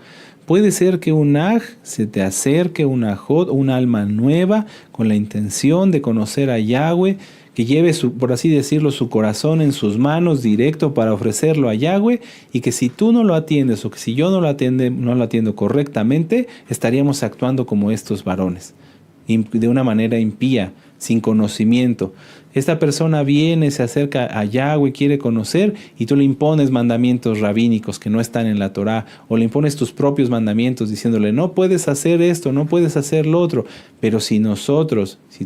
Puede ser que un aj se te acerque, un ajot, una alma nueva, con la intención de conocer a Yahweh, que lleve, por así decirlo, su corazón en sus manos directo para ofrecerlo a Yahweh, y que si tú no lo atiendes o que si yo no lo atiendo correctamente, estaríamos actuando como estos varones, de una manera impía, sin conocimiento. Esta persona viene, se acerca a Yahweh, quiere conocer, y tú le impones mandamientos rabínicos que no están en la Torá, o le impones tus propios mandamientos diciéndole, no puedes hacer esto, no puedes hacer lo otro. Pero si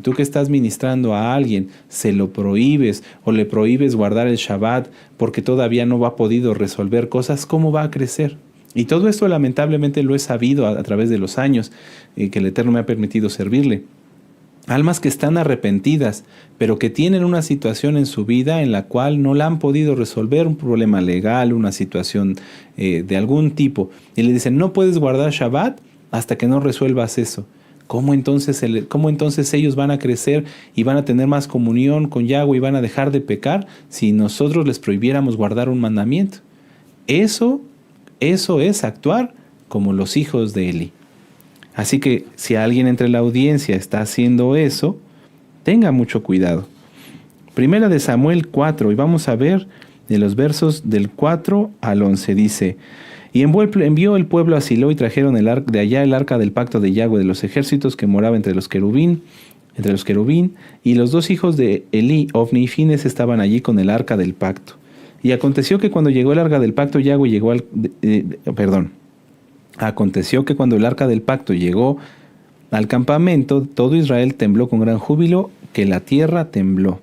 tú que estás ministrando a alguien, se lo prohíbes, o le prohíbes guardar el Shabbat, porque todavía no ha podido resolver cosas, ¿cómo va a crecer? Y todo esto lamentablemente lo he sabido a través de los años, que el Eterno me ha permitido servirle. Almas que están arrepentidas, pero que tienen una situación en su vida en la cual no la han podido resolver, un problema legal, una situación de algún tipo. Y le dicen, no puedes guardar Shabbat hasta que no resuelvas eso. ¿Cómo entonces ellos van a crecer y van a tener más comunión con Yahweh y van a dejar de pecar si nosotros les prohibiéramos guardar un mandamiento? Eso es actuar como los hijos de Eli. Así que si alguien entre la audiencia está haciendo eso, tenga mucho cuidado. 1 Samuel 4, y vamos a ver de los versos del 4 al 11, dice, y envió el pueblo a Silo y trajeron de allá el arca del pacto de Yahweh de los ejércitos que moraba entre los querubín, y los 2 hijos de Eli, Ofni y Finés, estaban allí con el arca del pacto. Y aconteció que cuando llegó el arca del pacto, Aconteció que cuando el arca del pacto llegó al campamento, todo Israel tembló con gran júbilo, que la tierra tembló.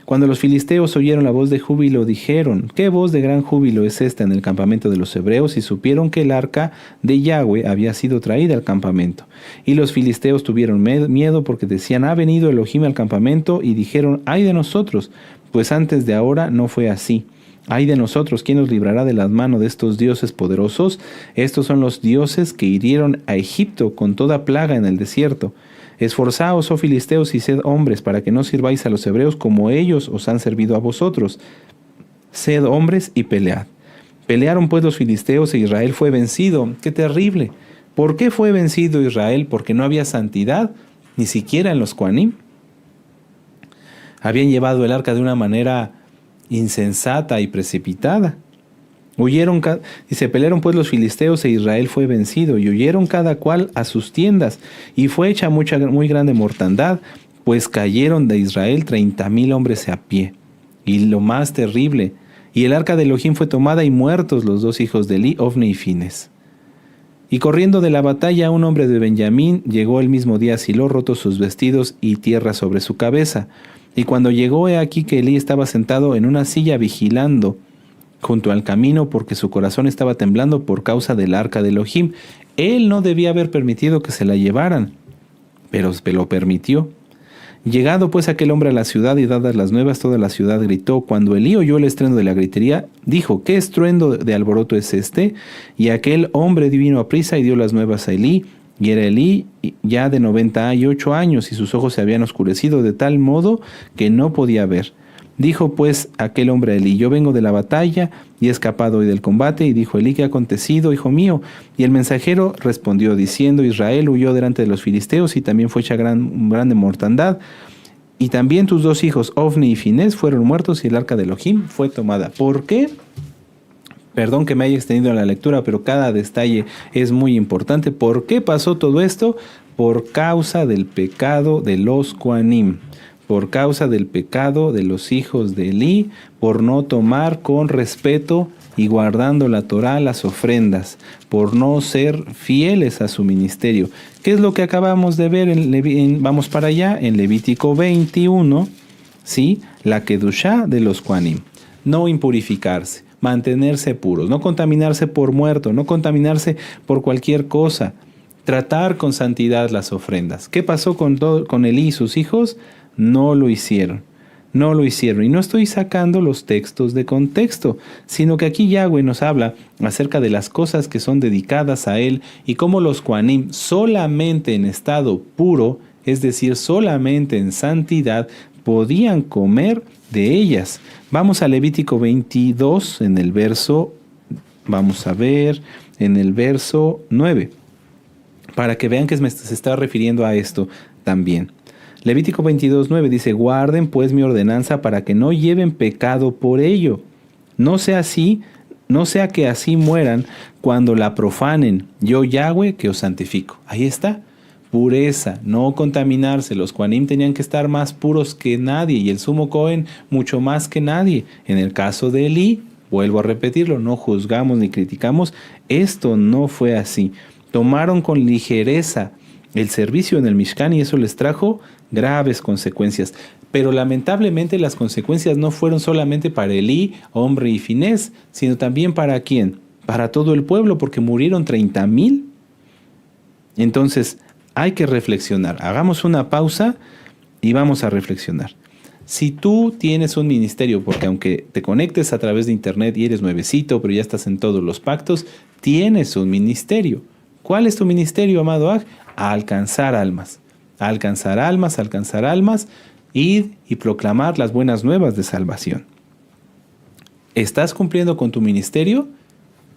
Cuando los filisteos oyeron la voz de júbilo, dijeron, ¿qué voz de gran júbilo es esta en el campamento de los hebreos? Y supieron que el arca de Yahweh había sido traída al campamento. Y los filisteos tuvieron miedo porque decían, ha venido Elohim al campamento, y dijeron, ay de nosotros, pues antes de ahora no fue así. Ay de nosotros, ¿quién nos librará de las manos de estos dioses poderosos? Estos son los dioses que hirieron a Egipto con toda plaga en el desierto. Esforzaos, oh filisteos, y sed hombres, para que no sirváis a los hebreos como ellos os han servido a vosotros. Sed hombres y pelead. Pelearon pues los filisteos e Israel fue vencido. ¡Qué terrible! ¿Por qué fue vencido Israel? Porque no había santidad, ni siquiera en los Coanim. Habían llevado el arca de una manera insensata y precipitada. Pelearon pues los filisteos e Israel fue vencido, y huyeron cada cual a sus tiendas, y fue hecha muy grande mortandad, pues cayeron de Israel 30,000 hombres a pie. Y lo más terrible, y el arca de Elohim fue tomada y muertos los 2 hijos de Eli, Ofni y Finés. Y corriendo de la batalla, un hombre de Benjamín llegó el mismo día a Silo, rotos sus vestidos y tierra sobre su cabeza. Y cuando llegó, he aquí que Elí estaba sentado en una silla vigilando junto al camino, porque su corazón estaba temblando por causa del arca de Elohim. Él no debía haber permitido que se la llevaran, pero lo permitió. Llegado pues aquel hombre a la ciudad y dadas las nuevas, toda la ciudad gritó. Cuando Elí oyó el estruendo de la gritería, dijo, ¿qué estruendo de alboroto es este? Y aquel hombre vino a prisa y dio las nuevas a Elí. Y era Elí ya de 98 años, y sus ojos se habían oscurecido de tal modo que no podía ver. Dijo pues aquel hombre a Elí: yo vengo de la batalla y he escapado hoy del combate. Y dijo Elí: ¿qué ha acontecido, hijo mío? Y el mensajero respondió diciendo: Israel huyó delante de los filisteos, y también fue hecha grande mortandad. Y también tus dos hijos, Ofni y Finés, fueron muertos, y el arca de Elohim fue tomada. ¿Por qué? Perdón que me haya extendido la lectura, pero cada detalle es muy importante. ¿Por qué pasó todo esto? Por causa del pecado de los Kohanim. Por causa del pecado de los hijos de Elí, por no tomar con respeto y guardando la Torá las ofrendas, por no ser fieles a su ministerio. ¿Qué es lo que acabamos de ver? Vamos para allá, en Levítico 21, ¿sí? La kedushá de los Kohanim. No impurificarse, mantenerse puros, no contaminarse por muerto, no contaminarse por cualquier cosa. Tratar con santidad las ofrendas. ¿Qué pasó con Elí y sus hijos? No lo hicieron. No lo hicieron. Y no estoy sacando los textos de contexto, sino que aquí Yahweh nos habla acerca de las cosas que son dedicadas a Él y cómo los Kohanim solamente en estado puro, es decir, solamente en santidad, podían comer de ellas. Vamos a Levítico 22 en el verso, vamos a ver, en el verso 9, para que vean que se está refiriendo a esto también. Levítico 22:9 dice: guarden pues mi ordenanza para que no lleven pecado por ello. No sea que así mueran cuando la profanen. Yo, Yahweh, que os santifico. Ahí está. Pureza, no contaminarse. Los Kohanim tenían que estar más puros que nadie, y el sumo Cohen mucho más que nadie. En el caso de Elí, vuelvo a repetirlo, no juzgamos ni criticamos. Esto no fue así. Tomaron con ligereza el servicio en el Mishkan, y eso les trajo graves consecuencias. Pero lamentablemente las consecuencias no fueron solamente para Elí, Omri y Finés, sino también para ¿quién? Para todo el pueblo, porque murieron 30,000. Entonces hay que reflexionar. Hagamos una pausa y vamos a reflexionar. Si tú tienes un ministerio, porque aunque te conectes a través de internet y eres nuevecito, pero ya estás en todos los pactos, tienes un ministerio. ¿Cuál es tu ministerio, amado Aj? A alcanzar almas. Alcanzar almas, ir y proclamar las buenas nuevas de salvación. ¿Estás cumpliendo con tu ministerio?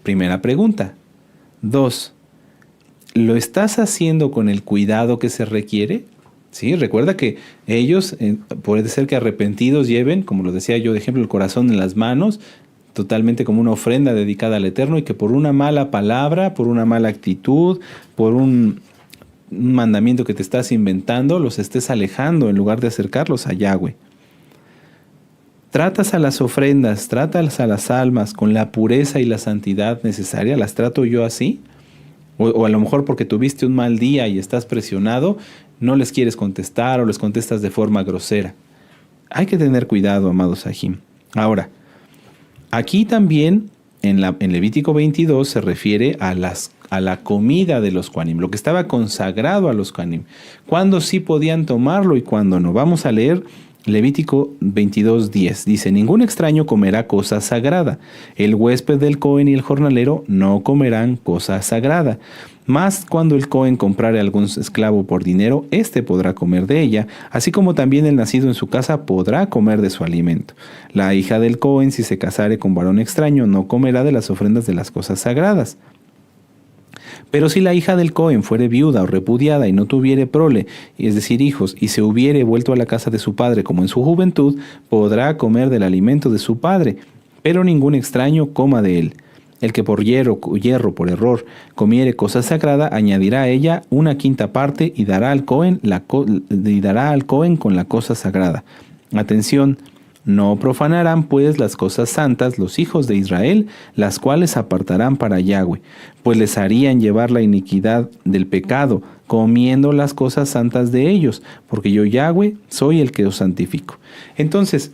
Primera pregunta. 2. ¿Lo estás haciendo con el cuidado que se requiere? Sí, recuerda que ellos, puede ser que arrepentidos lleven, como lo decía yo de ejemplo, el corazón en las manos, totalmente como una ofrenda dedicada al Eterno, y que por una mala palabra, por una mala actitud, por un mandamiento que te estás inventando, los estés alejando en lugar de acercarlos a Yahweh. ¿Tratas a las ofrendas, tratas a las almas con la pureza y la santidad necesaria? ¿Las trato yo así? O a lo mejor porque tuviste un mal día y estás presionado, no les quieres contestar o les contestas de forma grosera. Hay que tener cuidado, amados Ajim. Ahora, aquí también en Levítico 22 se refiere a la comida de los Kohanim, lo que estaba consagrado a los Kohanim, cuándo sí podían tomarlo y cuándo no. Vamos a leer Levítico 22:10. Dice: ningún extraño comerá cosa sagrada. El huésped del Cohen y el jornalero no comerán cosa sagrada. Mas cuando el Cohen comprare algún esclavo por dinero, éste podrá comer de ella, así como también el nacido en su casa podrá comer de su alimento. La hija del Cohen, si se casare con varón extraño, no comerá de las ofrendas de las cosas sagradas. Pero si la hija del Cohen fuere viuda o repudiada y no tuviere prole, es decir, hijos, y se hubiere vuelto a la casa de su padre como en su juventud, podrá comer del alimento de su padre, pero ningún extraño coma de él. El que por hierro, por error, comiere cosa sagrada, añadirá a ella una quinta parte y dará al Cohen con la cosa sagrada. Atención. No profanarán pues las cosas santas los hijos de Israel, las cuales apartarán para Yahweh, pues les harían llevar la iniquidad del pecado, comiendo las cosas santas de ellos, porque yo, Yahweh, soy el que os santifico. Entonces,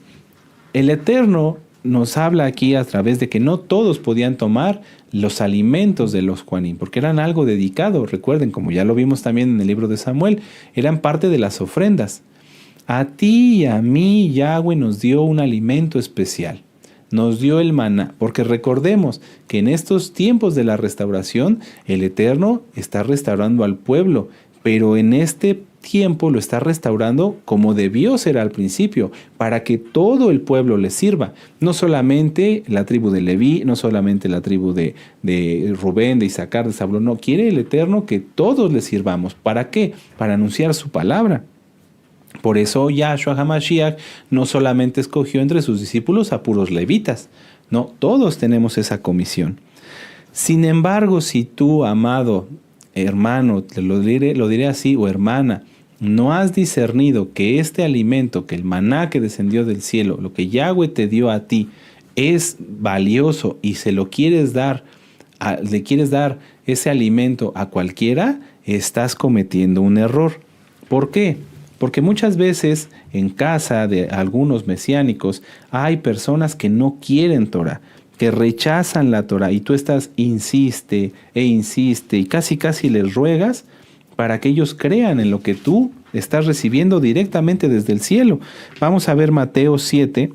el Eterno nos habla aquí a través de que no todos podían tomar los alimentos de los Kohanim, porque eran algo dedicado. Recuerden, como ya lo vimos también en el libro de Samuel, eran parte de las ofrendas. A ti y a mí Yahweh nos dio un alimento especial. nos dio el maná, porque recordemos que en estos tiempos de la restauración, el Eterno está restaurando al pueblo, pero en este tiempo lo está restaurando como debió ser al principio, para que todo el pueblo le sirva, no solamente la tribu de Leví, no solamente la tribu de Rubén, de Isaacar, de Zabulón, no, quiere el Eterno que todos le sirvamos. ¿Para qué? Para anunciar su palabra. Por eso Yahshua HaMashiach no solamente escogió entre sus discípulos a puros levitas, no, todos tenemos esa comisión. Sin embargo, si tú, amado hermano, lo diré así, o hermana, no has discernido que este alimento, que el maná que descendió del cielo, lo que Yahweh te dio a ti, es valioso y se lo quieres dar, le quieres dar ese alimento a cualquiera, estás cometiendo un error. ¿Por qué? Porque muchas veces en casa de algunos mesiánicos hay personas que no quieren Torah, que rechazan la Torah, y tú insiste y casi les ruegas para que ellos crean en lo que tú estás recibiendo directamente desde el cielo. Vamos a ver Mateo 7,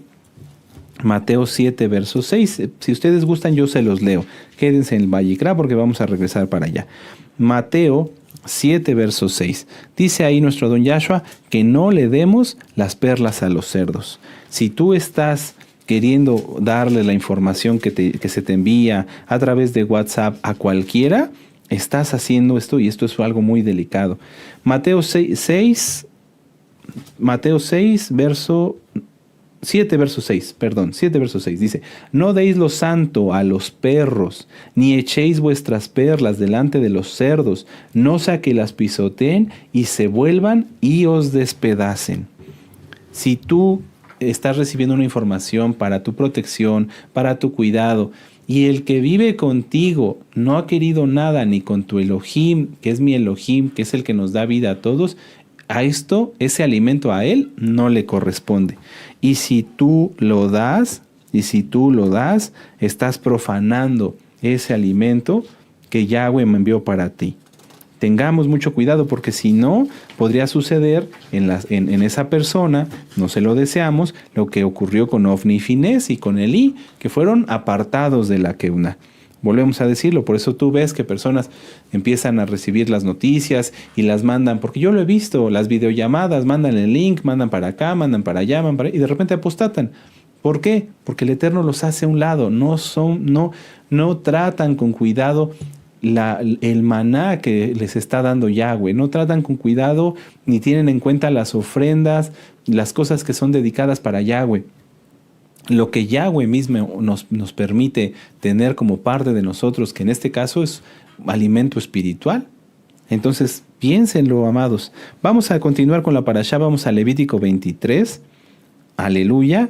verso 6. Si ustedes gustan, yo se los leo. Quédense en el Vayikra porque vamos a regresar para allá. Mateo 7, verso 6. Dice ahí nuestro don Yahshua que no le demos las perlas a los cerdos. Si tú estás queriendo darle la información que se te envía a través de WhatsApp a cualquiera, estás haciendo esto, y esto es algo muy delicado. Mateo 6, verso 7, verso 6, dice: no deis lo santo a los perros, ni echéis vuestras perlas delante de los cerdos, no sea que las pisoteen y se vuelvan y os despedacen. Si tú estás recibiendo una información para tu protección, para tu cuidado, y el que vive contigo no ha querido nada ni con tu Elohim, que es mi Elohim, que es el que nos da vida a todos, ese alimento a él no le corresponde. Y si tú lo das, estás profanando ese alimento que Yahweh me envió para ti. Tengamos mucho cuidado, porque si no, podría suceder en esa persona, no se lo deseamos, lo que ocurrió con Ofni y Finés y con Elí, que fueron apartados de la Keuná. Volvemos a decirlo, por eso tú ves que personas empiezan a recibir las noticias y las mandan, porque yo lo he visto, las videollamadas, mandan el link, mandan para acá, mandan para allá, y de repente apostatan. ¿Por qué? Porque el Eterno los hace a un lado, no tratan con cuidado el maná que les está dando Yahweh, no tratan con cuidado ni tienen en cuenta las ofrendas, las cosas que son dedicadas para Yahweh. Lo que Yahweh mismo nos permite tener como parte de nosotros, que en este caso es alimento espiritual. Entonces, piénsenlo, amados. Vamos a continuar con la parashá, vamos a Levítico 23. Aleluya.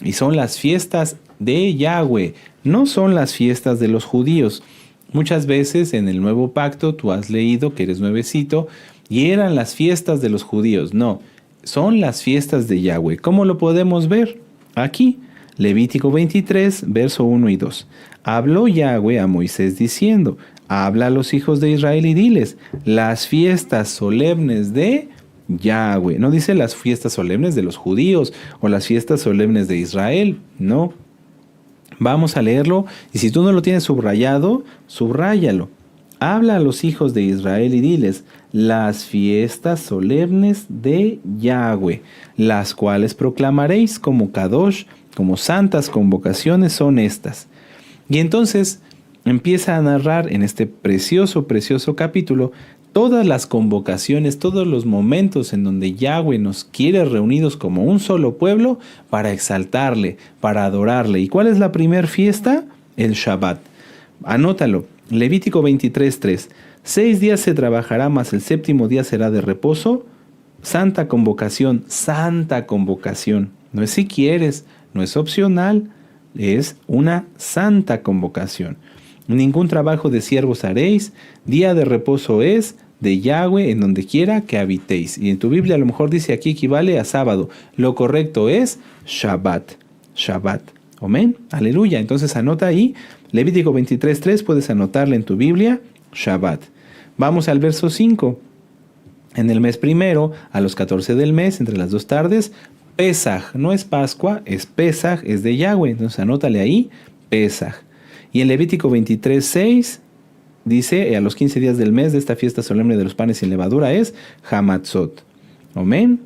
Y son las fiestas de Yahweh, no son las fiestas de los judíos. Muchas veces en el Nuevo Pacto tú has leído, que eres nuevecito, y eran las fiestas de los judíos. No, son las fiestas de Yahweh. ¿Cómo lo podemos ver? Aquí, Levítico 23, verso 1 y 2. Habló Yahweh a Moisés diciendo: habla a los hijos de Israel y diles, las fiestas solemnes de Yahweh. No dice las fiestas solemnes de los judíos o las fiestas solemnes de Israel, no. Vamos a leerlo, y si tú no lo tienes subrayado, subráyalo. Habla a los hijos de Israel y diles, las fiestas solemnes de Yahweh, las cuales proclamaréis como Kadosh, como santas convocaciones son estas. Y entonces empieza a narrar en este precioso capítulo todas las convocaciones, todos los momentos en donde Yahweh nos quiere reunidos como un solo pueblo para exaltarle, para adorarle. ¿Y cuál es la primer fiesta? El Shabbat. Anótalo. Levítico 23:3. 6 días se trabajará, mas el séptimo día será de reposo. Santa convocación, santa convocación. No es si quieres, no es opcional, es una santa convocación. Ningún trabajo de siervos haréis, día de reposo es de Yahweh en donde quiera que habitéis. Y en tu Biblia a lo mejor dice aquí equivale a sábado. Lo correcto es Shabbat. Shabbat. Amén. Aleluya. Entonces anota ahí, Levítico 23:3, puedes anotarle en tu Biblia, Shabbat. Vamos al verso 5. En el mes primero, a los 14 del mes, entre las 2 tardes, Pesaj, no es Pascua, es Pesaj, es de Yahweh. Entonces anótale ahí, Pesaj. Y en Levítico 23:6 dice, a los 15 días del mes de esta fiesta solemne de los panes sin levadura es Hamatzot. Amén.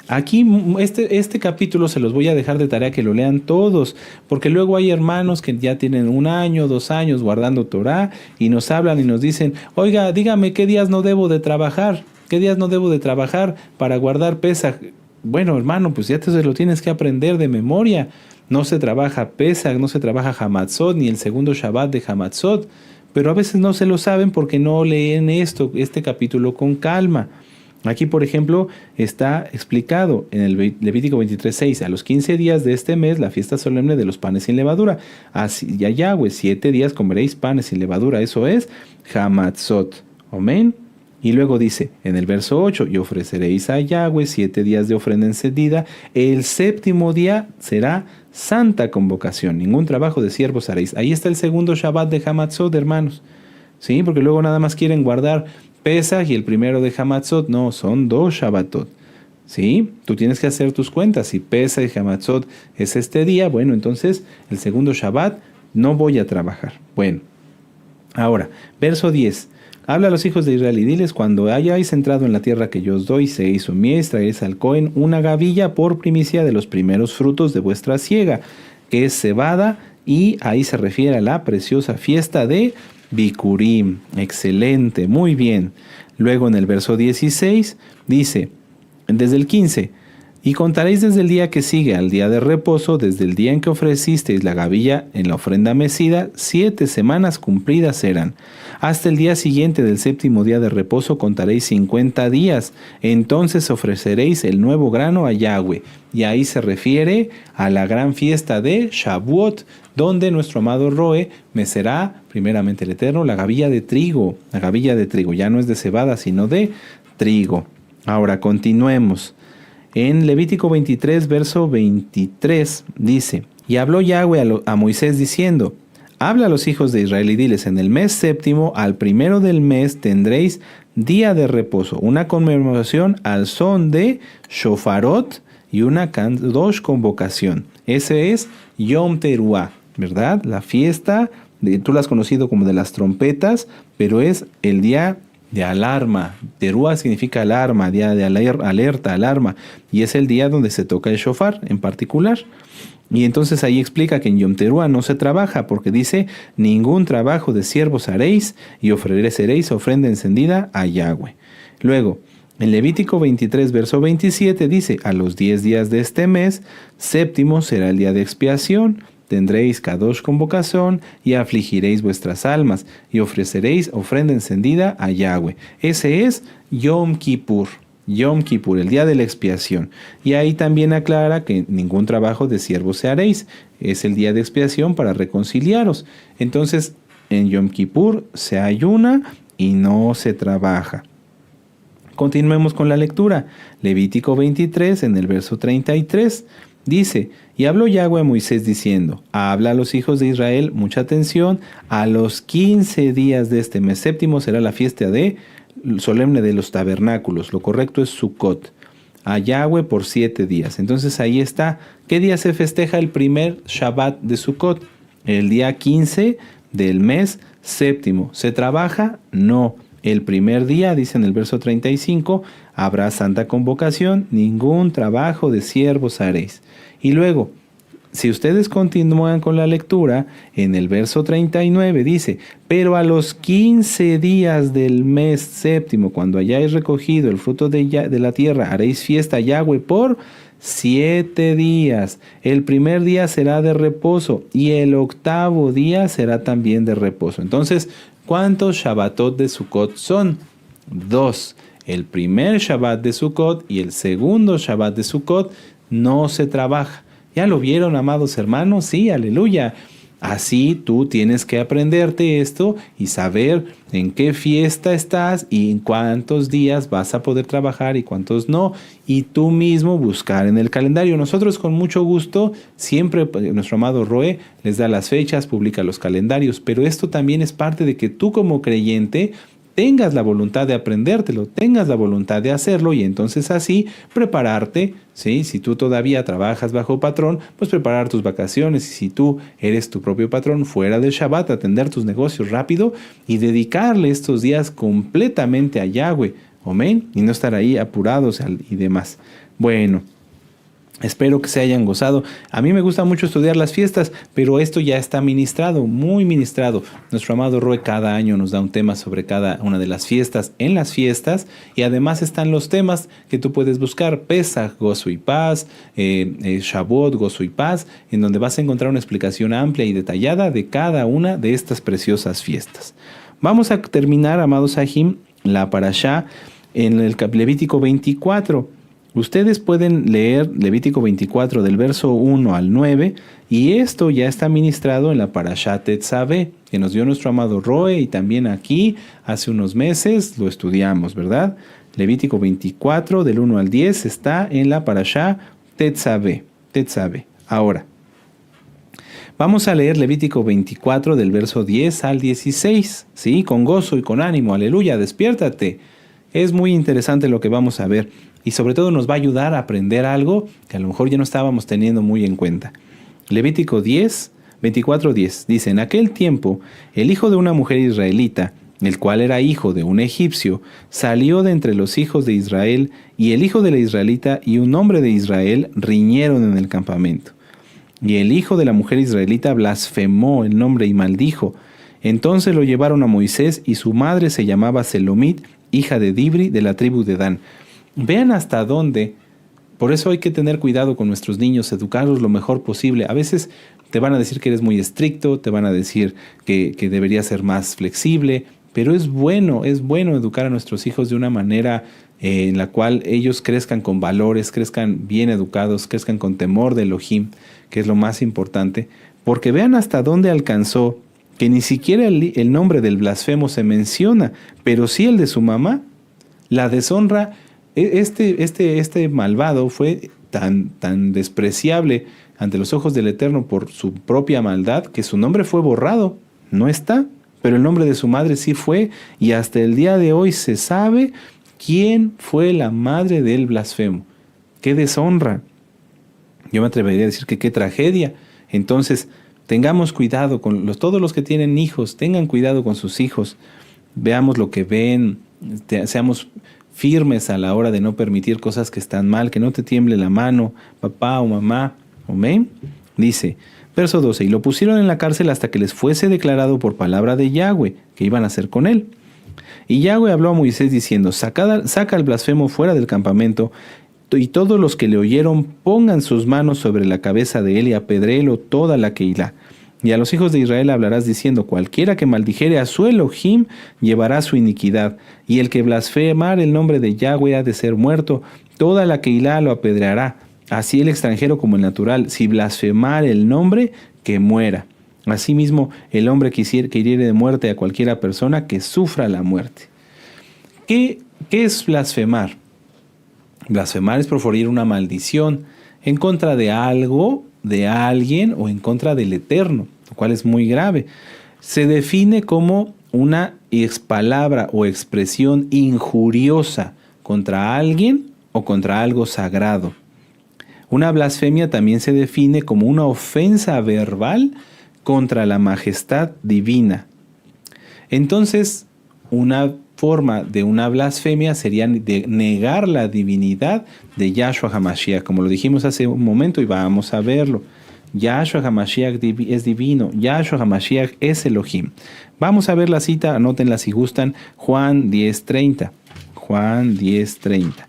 Aquí este capítulo se los voy a dejar de tarea que lo lean todos, porque luego hay hermanos que ya tienen 1 año, 2 años guardando Torah y nos hablan y nos dicen, oiga, dígame qué días no debo de trabajar, qué días no debo de trabajar para guardar Pesaj. Bueno, hermano, pues ya te lo tienes que aprender de memoria. No se trabaja Pesaj, no se trabaja Hamatzot, ni el segundo Shabbat de Hamatzot, pero a veces no se lo saben porque no leen este capítulo con calma. Aquí, por ejemplo, está explicado en el Levítico 23:6, a los 15 días de este mes, la fiesta solemne de los panes sin levadura. Así, a Yahweh, 7 días comeréis panes sin levadura, eso es Hamatzot. Amén. Y luego dice, en el verso 8, y ofreceréis a Yahweh 7 días de ofrenda encendida, el 7º día será santa convocación, ningún trabajo de siervos haréis. Ahí está el segundo Shabbat de Hamatzot, hermanos. Sí, porque luego nada más quieren guardar Pesaj y el primero de Hamatzot. No, son 2 Shabbatot. ¿Sí? Tú tienes que hacer tus cuentas. Si Pesaj y Hamatzot es este día, bueno, entonces el segundo Shabbat no voy a trabajar. Bueno, ahora, verso 10. Habla a los hijos de Israel y diles, cuando hayáis entrado en la tierra que yo os doy, seis mies, traéis al Cohen una gavilla por primicia de los primeros frutos de vuestra siega, que es cebada, y ahí se refiere a la preciosa fiesta de Bikurim. Excelente, muy bien. Luego en el verso 16 dice, desde el 15, y contaréis desde el día que sigue al día de reposo, desde el día en que ofrecisteis la gavilla en la ofrenda mecida, 7 semanas cumplidas serán. Hasta el día siguiente del 7º día de reposo contaréis 50 días. Entonces ofreceréis el nuevo grano a Yahweh. Y ahí se refiere a la gran fiesta de Shavuot, donde nuestro amado Roe mecerá, primeramente el Eterno, la gavilla de trigo. La gavilla de trigo ya no es de cebada, sino de trigo. Ahora continuemos. En Levítico 23, verso 23, dice, y habló Yahweh a Moisés diciendo, habla a los hijos de Israel y diles, en el mes 7º, al 1 del mes, tendréis día de reposo, una conmemoración al son de shofarot y una kadosh convocación. Ese es Yom Teruah, ¿verdad? La fiesta, tú la has conocido como de las trompetas, pero es el día de alarma. Teruah significa alarma, día de alerta, alarma, y es el día donde se toca el shofar en particular. Y entonces ahí explica que en Yom Teruah no se trabaja, porque dice, ningún trabajo de siervos haréis, y ofreceréis ofrenda encendida a Yahweh. Luego, en Levítico 23, verso 27 dice, a los 10 días de este mes, 7º será el día de expiación, tendréis kadosh convocación y afligiréis vuestras almas y ofreceréis ofrenda encendida a Yahweh. Ese es Yom Kippur. Yom Kippur, el día de la expiación. Y ahí también aclara que ningún trabajo de siervos se haréis. Es el día de expiación para reconciliaros. Entonces, en Yom Kippur se ayuna y no se trabaja. Continuemos con la lectura. Levítico 23, en el verso 33. Dice, y habló Yahweh a Moisés diciendo, habla a los hijos de Israel, mucha atención, a los 15 días de este mes 7º será la fiesta solemne de los tabernáculos, lo correcto es Sukkot, a Yahweh por 7 días. Entonces ahí está, ¿qué día se festeja el primer Shabbat de Sukkot? El día 15 del mes 7º. ¿Se trabaja? No. El primer día, dice en el verso 35, habrá santa convocación, ningún trabajo de siervos haréis. Y luego, si ustedes continúan con la lectura, en el verso 39 dice, pero a los 15 días del mes 7º, cuando hayáis recogido el fruto de la tierra, haréis fiesta a Yahweh por 7 días. El primer día será de reposo y el 8º día será también de reposo. Entonces, ¿cuántos Shabbatot de Sukkot son? 2. El primer Shabbat de Sukkot y el segundo Shabbat de Sukkot no se trabaja. ¿Ya lo vieron, amados hermanos? Sí, aleluya. Así tú tienes que aprenderte esto y saber en qué fiesta estás y en cuántos días vas a poder trabajar y cuántos no. Y tú mismo buscar en el calendario. Nosotros con mucho gusto, siempre nuestro amado Roe les da las fechas, publica los calendarios. Pero esto también es parte de que tú como creyente tengas la voluntad de aprendértelo, tengas la voluntad de hacerlo y entonces así prepararte, ¿sí? Si tú todavía trabajas bajo patrón, pues preparar tus vacaciones, y si tú eres tu propio patrón fuera del Shabbat, atender tus negocios rápido y dedicarle estos días completamente a Yahweh, amén, y no estar ahí apurados y demás. Bueno, espero que se hayan gozado. A mí me gusta mucho estudiar las fiestas, pero esto ya está ministrado, muy ministrado. Nuestro amado Roe cada año nos da un tema sobre cada una de las fiestas en las fiestas, y además están los temas que tú puedes buscar: Pesaj, gozo y paz, Shavuot, gozo y paz, en donde vas a encontrar una explicación amplia y detallada de cada una de estas preciosas fiestas. Vamos a terminar, amados Sahim, la parashá en el Levítico 24. Ustedes pueden leer Levítico 24 del verso 1 al 9, y esto ya está ministrado en la parashá Tetzaveh, que nos dio nuestro amado Roe, y también aquí hace unos meses lo estudiamos, ¿verdad? Levítico 24 del 1 al 10 está en la parashá Tetzaveh. Ahora, vamos a leer Levítico 24 del verso 10 al 16, ¿sí? Con gozo y con ánimo, aleluya, despiértate. Es muy interesante lo que vamos a ver, y sobre todo nos va a ayudar a aprender algo que a lo mejor ya no estábamos teniendo muy en cuenta. Levítico 24:10 dice: en aquel tiempo, el hijo de una mujer israelita, el cual era hijo de un egipcio, salió de entre los hijos de Israel, y el hijo de la israelita y un hombre de Israel riñeron en el campamento. Y el hijo de la mujer israelita blasfemó el nombre y maldijo. Entonces lo llevaron a Moisés, y su madre se llamaba Selomit, hija de Dibri, de la tribu de Dan. Vean hasta dónde. Por eso hay que tener cuidado con nuestros niños, educarlos lo mejor posible. A veces te van a decir que eres muy estricto, te van a decir que deberías ser más flexible, pero es bueno educar a nuestros hijos de una manera en la cual ellos crezcan con valores, crezcan bien educados, crezcan con temor de Elohim, que es lo más importante, porque vean hasta dónde alcanzó, que ni siquiera el nombre del blasfemo se menciona, pero sí el de su mamá. La deshonra. Este malvado fue tan despreciable ante los ojos del Eterno por su propia maldad, que su nombre fue borrado. No está, pero el nombre de su madre sí fue, y hasta el día de hoy se sabe quién fue la madre del blasfemo. ¡Qué deshonra! Yo me atrevería a decir que qué tragedia. Entonces, tengamos cuidado con todos los que tienen hijos, tengan cuidado con sus hijos. Veamos lo que ven, seamos firmes a la hora de no permitir cosas que están mal, que no te tiemble la mano, papá o mamá. Amén. Dice, verso 12, y lo pusieron en la cárcel hasta que les fuese declarado por palabra de Yahweh que iban a hacer con él. Y Yahweh habló a Moisés diciendo: saca al blasfemo fuera del campamento, y todos los que le oyeron pongan sus manos sobre la cabeza de él, y apedréelo toda la Keilah. Y a los hijos de Israel hablarás diciendo: cualquiera que maldijere a su Elohim llevará su iniquidad, y el que blasfemar el nombre de Yahweh ha de ser muerto, toda la Keilah lo apedreará, así el extranjero como el natural. Si blasfemar el nombre, que muera. Asimismo, el hombre que hiriere de muerte a cualquiera persona, que sufra la muerte. ¿Qué es blasfemar? Blasfemar es proferir una maldición en contra de algo, de alguien, o en contra del Eterno, lo cual es muy grave. Se define como una palabra o expresión injuriosa contra alguien o contra algo sagrado. Una blasfemia también se define como una ofensa verbal contra la majestad divina. Entonces, una forma de una blasfemia sería de negar la divinidad de Yahshua HaMashiach, como lo dijimos hace un momento y vamos a verlo. Yahshua HaMashiach es divino, Yahshua HaMashiach es Elohim. Vamos a ver la cita, anótenla si gustan, Juan 10:30. Juan 10:30.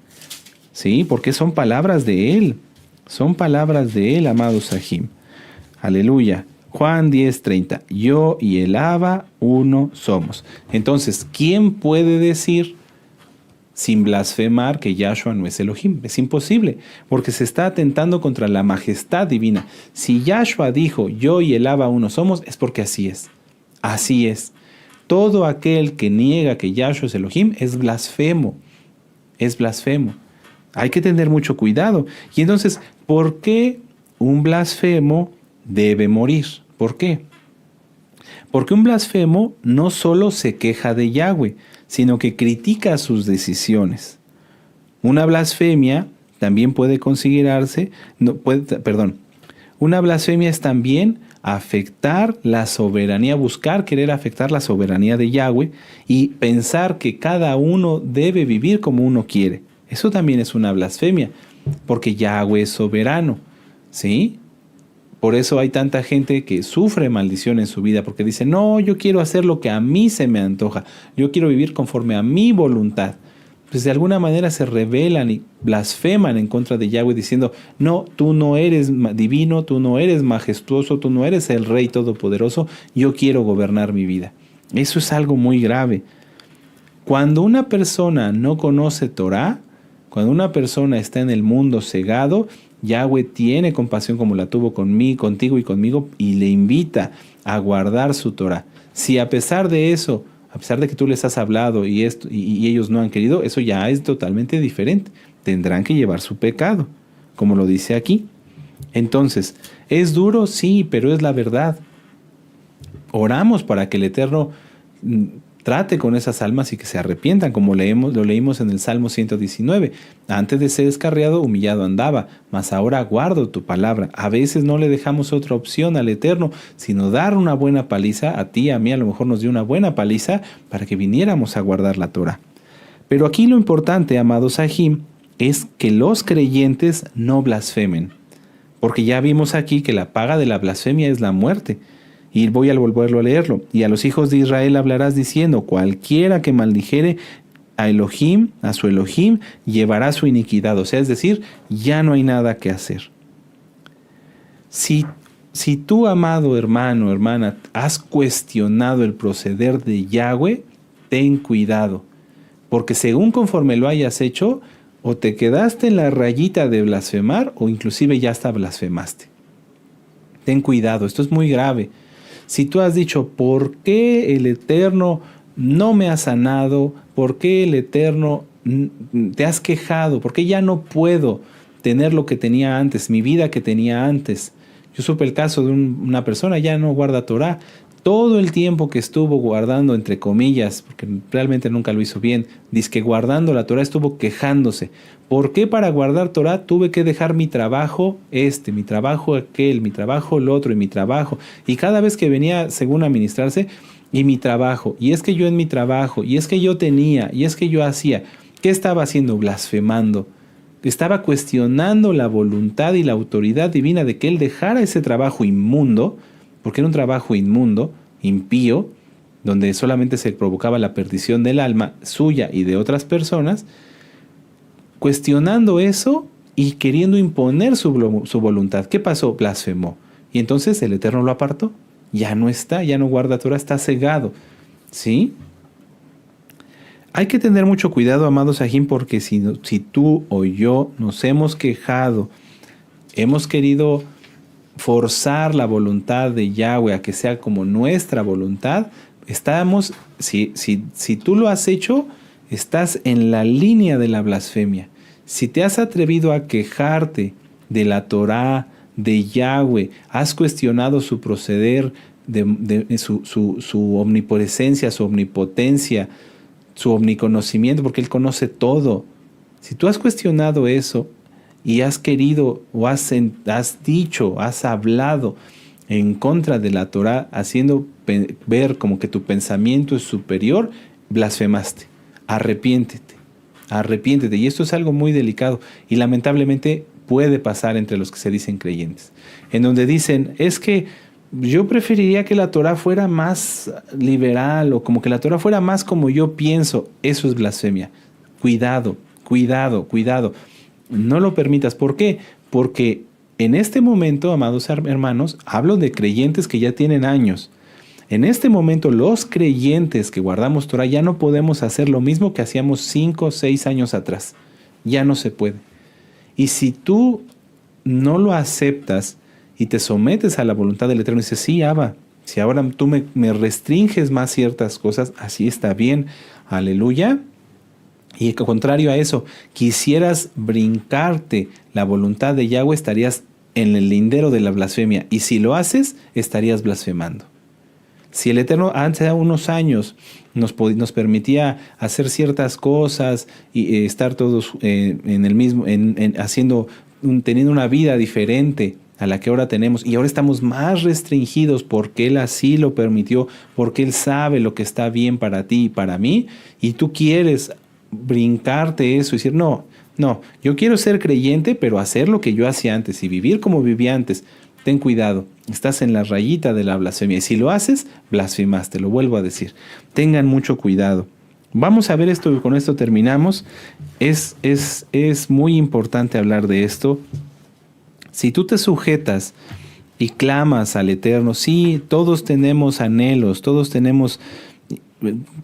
Sí, porque son palabras de él, amados Sahim. Aleluya. Juan 10:30, yo y el Abba uno somos. Entonces, ¿quién puede decir sin blasfemar que Yahshua no es Elohim? Es imposible, porque se está atentando contra la majestad divina. Si Yahshua dijo, yo y el Abba uno somos, es porque así es. Así es. Todo aquel que niega que Yahshua es Elohim es blasfemo. Es blasfemo. Hay que tener mucho cuidado. Y entonces, ¿por qué un blasfemo debe morir? ¿Por qué? Porque un blasfemo no solo se queja de Yahweh, sino que critica sus decisiones. Una blasfemia también puede considerarse, una blasfemia es también afectar la soberanía, buscar querer afectar la soberanía de Yahweh y pensar que cada uno debe vivir como uno quiere. Eso también es una blasfemia, porque Yahweh es soberano, ¿sí? Por eso hay tanta gente que sufre maldición en su vida, porque dice, no, yo quiero hacer lo que a mí se me antoja, yo quiero vivir conforme a mi voluntad. Pues de alguna manera se rebelan y blasfeman en contra de Yahweh diciendo, no, tú no eres divino, tú no eres majestuoso, tú no eres el Rey Todopoderoso, yo quiero gobernar mi vida. Eso es algo muy grave. Cuando una persona no conoce Torah, cuando una persona está en el mundo cegado, Yahweh tiene compasión como la tuvo contigo y conmigo y le invita a guardar su Torah. Si a pesar de eso, a pesar de que tú les has hablado y ellos no han querido, eso ya es totalmente diferente. Tendrán que llevar su pecado, como lo dice aquí. Entonces, ¿es duro? Sí, pero es la verdad. Oramos para que el Eterno trate con esas almas y que se arrepientan, como lo leímos en el Salmo 119. Antes de ser descarriado, humillado andaba, mas ahora guardo tu palabra. A veces no le dejamos otra opción al Eterno, sino dar una buena paliza. A ti, a mí, a lo mejor nos dio una buena paliza para que viniéramos a guardar la Torah. Pero aquí lo importante, amados Sahim, es que los creyentes no blasfemen. Porque ya vimos aquí que la paga de la blasfemia es la muerte. Y voy a volverlo a leerlo. Y a los hijos de Israel hablarás diciendo, cualquiera que maldijere a Elohim, a su Elohim, llevará su iniquidad. O sea, es decir, ya no hay nada que hacer. Si tú, amado hermano, hermana, has cuestionado el proceder de Yahweh, ten cuidado. Porque según conforme lo hayas hecho, o te quedaste en la rayita de blasfemar, o inclusive ya hasta blasfemaste. Ten cuidado, esto es muy grave. Si tú has dicho, ¿por qué el Eterno no me ha sanado? ¿Por qué el Eterno te has quejado? ¿Por qué ya no puedo tener lo que tenía antes, mi vida que tenía antes? Yo supe el caso de una persona, ya no guarda Torah. Todo el tiempo que estuvo guardando, entre comillas, porque realmente nunca lo hizo bien, dizque guardando la Torah, estuvo quejándose. ¿Por qué para guardar Torah tuve que dejar mi trabajo mi trabajo aquel, mi trabajo el otro y mi trabajo? Y cada vez que venía, según a ministrarse, y mi trabajo, y es que yo en mi trabajo, y es que yo tenía, y es que yo hacía, ¿qué estaba haciendo? Blasfemando. Estaba cuestionando la voluntad y la autoridad divina de que él dejara ese trabajo inmundo, porque era un trabajo inmundo, impío, donde solamente se provocaba la perdición del alma suya y de otras personas, cuestionando eso y queriendo imponer su voluntad. ¿Qué pasó? Blasfemó. Y entonces el Eterno lo apartó. Ya no está, ya no guarda Torah, está cegado. ¿Sí? Hay que tener mucho cuidado, amados Sahim, porque si tú o yo nos hemos quejado, hemos querido forzar la voluntad de Yahweh a que sea como nuestra voluntad, si tú lo has hecho, estás en la línea de la blasfemia. Si te has atrevido a quejarte de la Torah, de Yahweh, has cuestionado su proceder, su omnipresencia, su omnipotencia, su omniconocimiento, porque Él conoce todo. Si tú has cuestionado eso, y has querido o has dicho, has hablado en contra de la Torah, haciendo ver como que tu pensamiento es superior, blasfemaste. Arrepiéntete. Y esto es algo muy delicado y lamentablemente puede pasar entre los que se dicen creyentes, en donde dicen, es que yo preferiría que la Torah fuera más liberal o como que la Torah fuera más como yo pienso. Eso es blasfemia. Cuidado. No lo permitas. ¿Por qué? Porque en este momento, amados hermanos, hablo de creyentes que ya tienen años. En este momento, los creyentes que guardamos Torah ya no podemos hacer lo mismo que hacíamos 5 o 6 años atrás. Ya no se puede. Y si tú no lo aceptas y te sometes a la voluntad del Eterno y dices, sí, Abba, si ahora tú me restringes más ciertas cosas, así está bien. Aleluya. Y contrario a eso, quisieras brincarte la voluntad de Yahweh, estarías en el lindero de la blasfemia. Y si lo haces, estarías blasfemando. Si el Eterno hace unos años nos permitía hacer ciertas cosas y estar todos en el mismo, teniendo una vida diferente a la que ahora tenemos, y ahora estamos más restringidos porque Él así lo permitió, porque Él sabe lo que está bien para ti y para mí, y tú quieres brincarte eso y decir, no, yo quiero ser creyente, pero hacer lo que yo hacía antes y vivir como vivía antes. Ten cuidado, estás en la rayita de la blasfemia, y si lo haces, blasfemaste, lo vuelvo a decir. Tengan mucho cuidado. Vamos a ver esto, y con esto terminamos. Es muy importante hablar de esto. Si tú te sujetas y clamas al Eterno, sí, todos tenemos anhelos, todos tenemos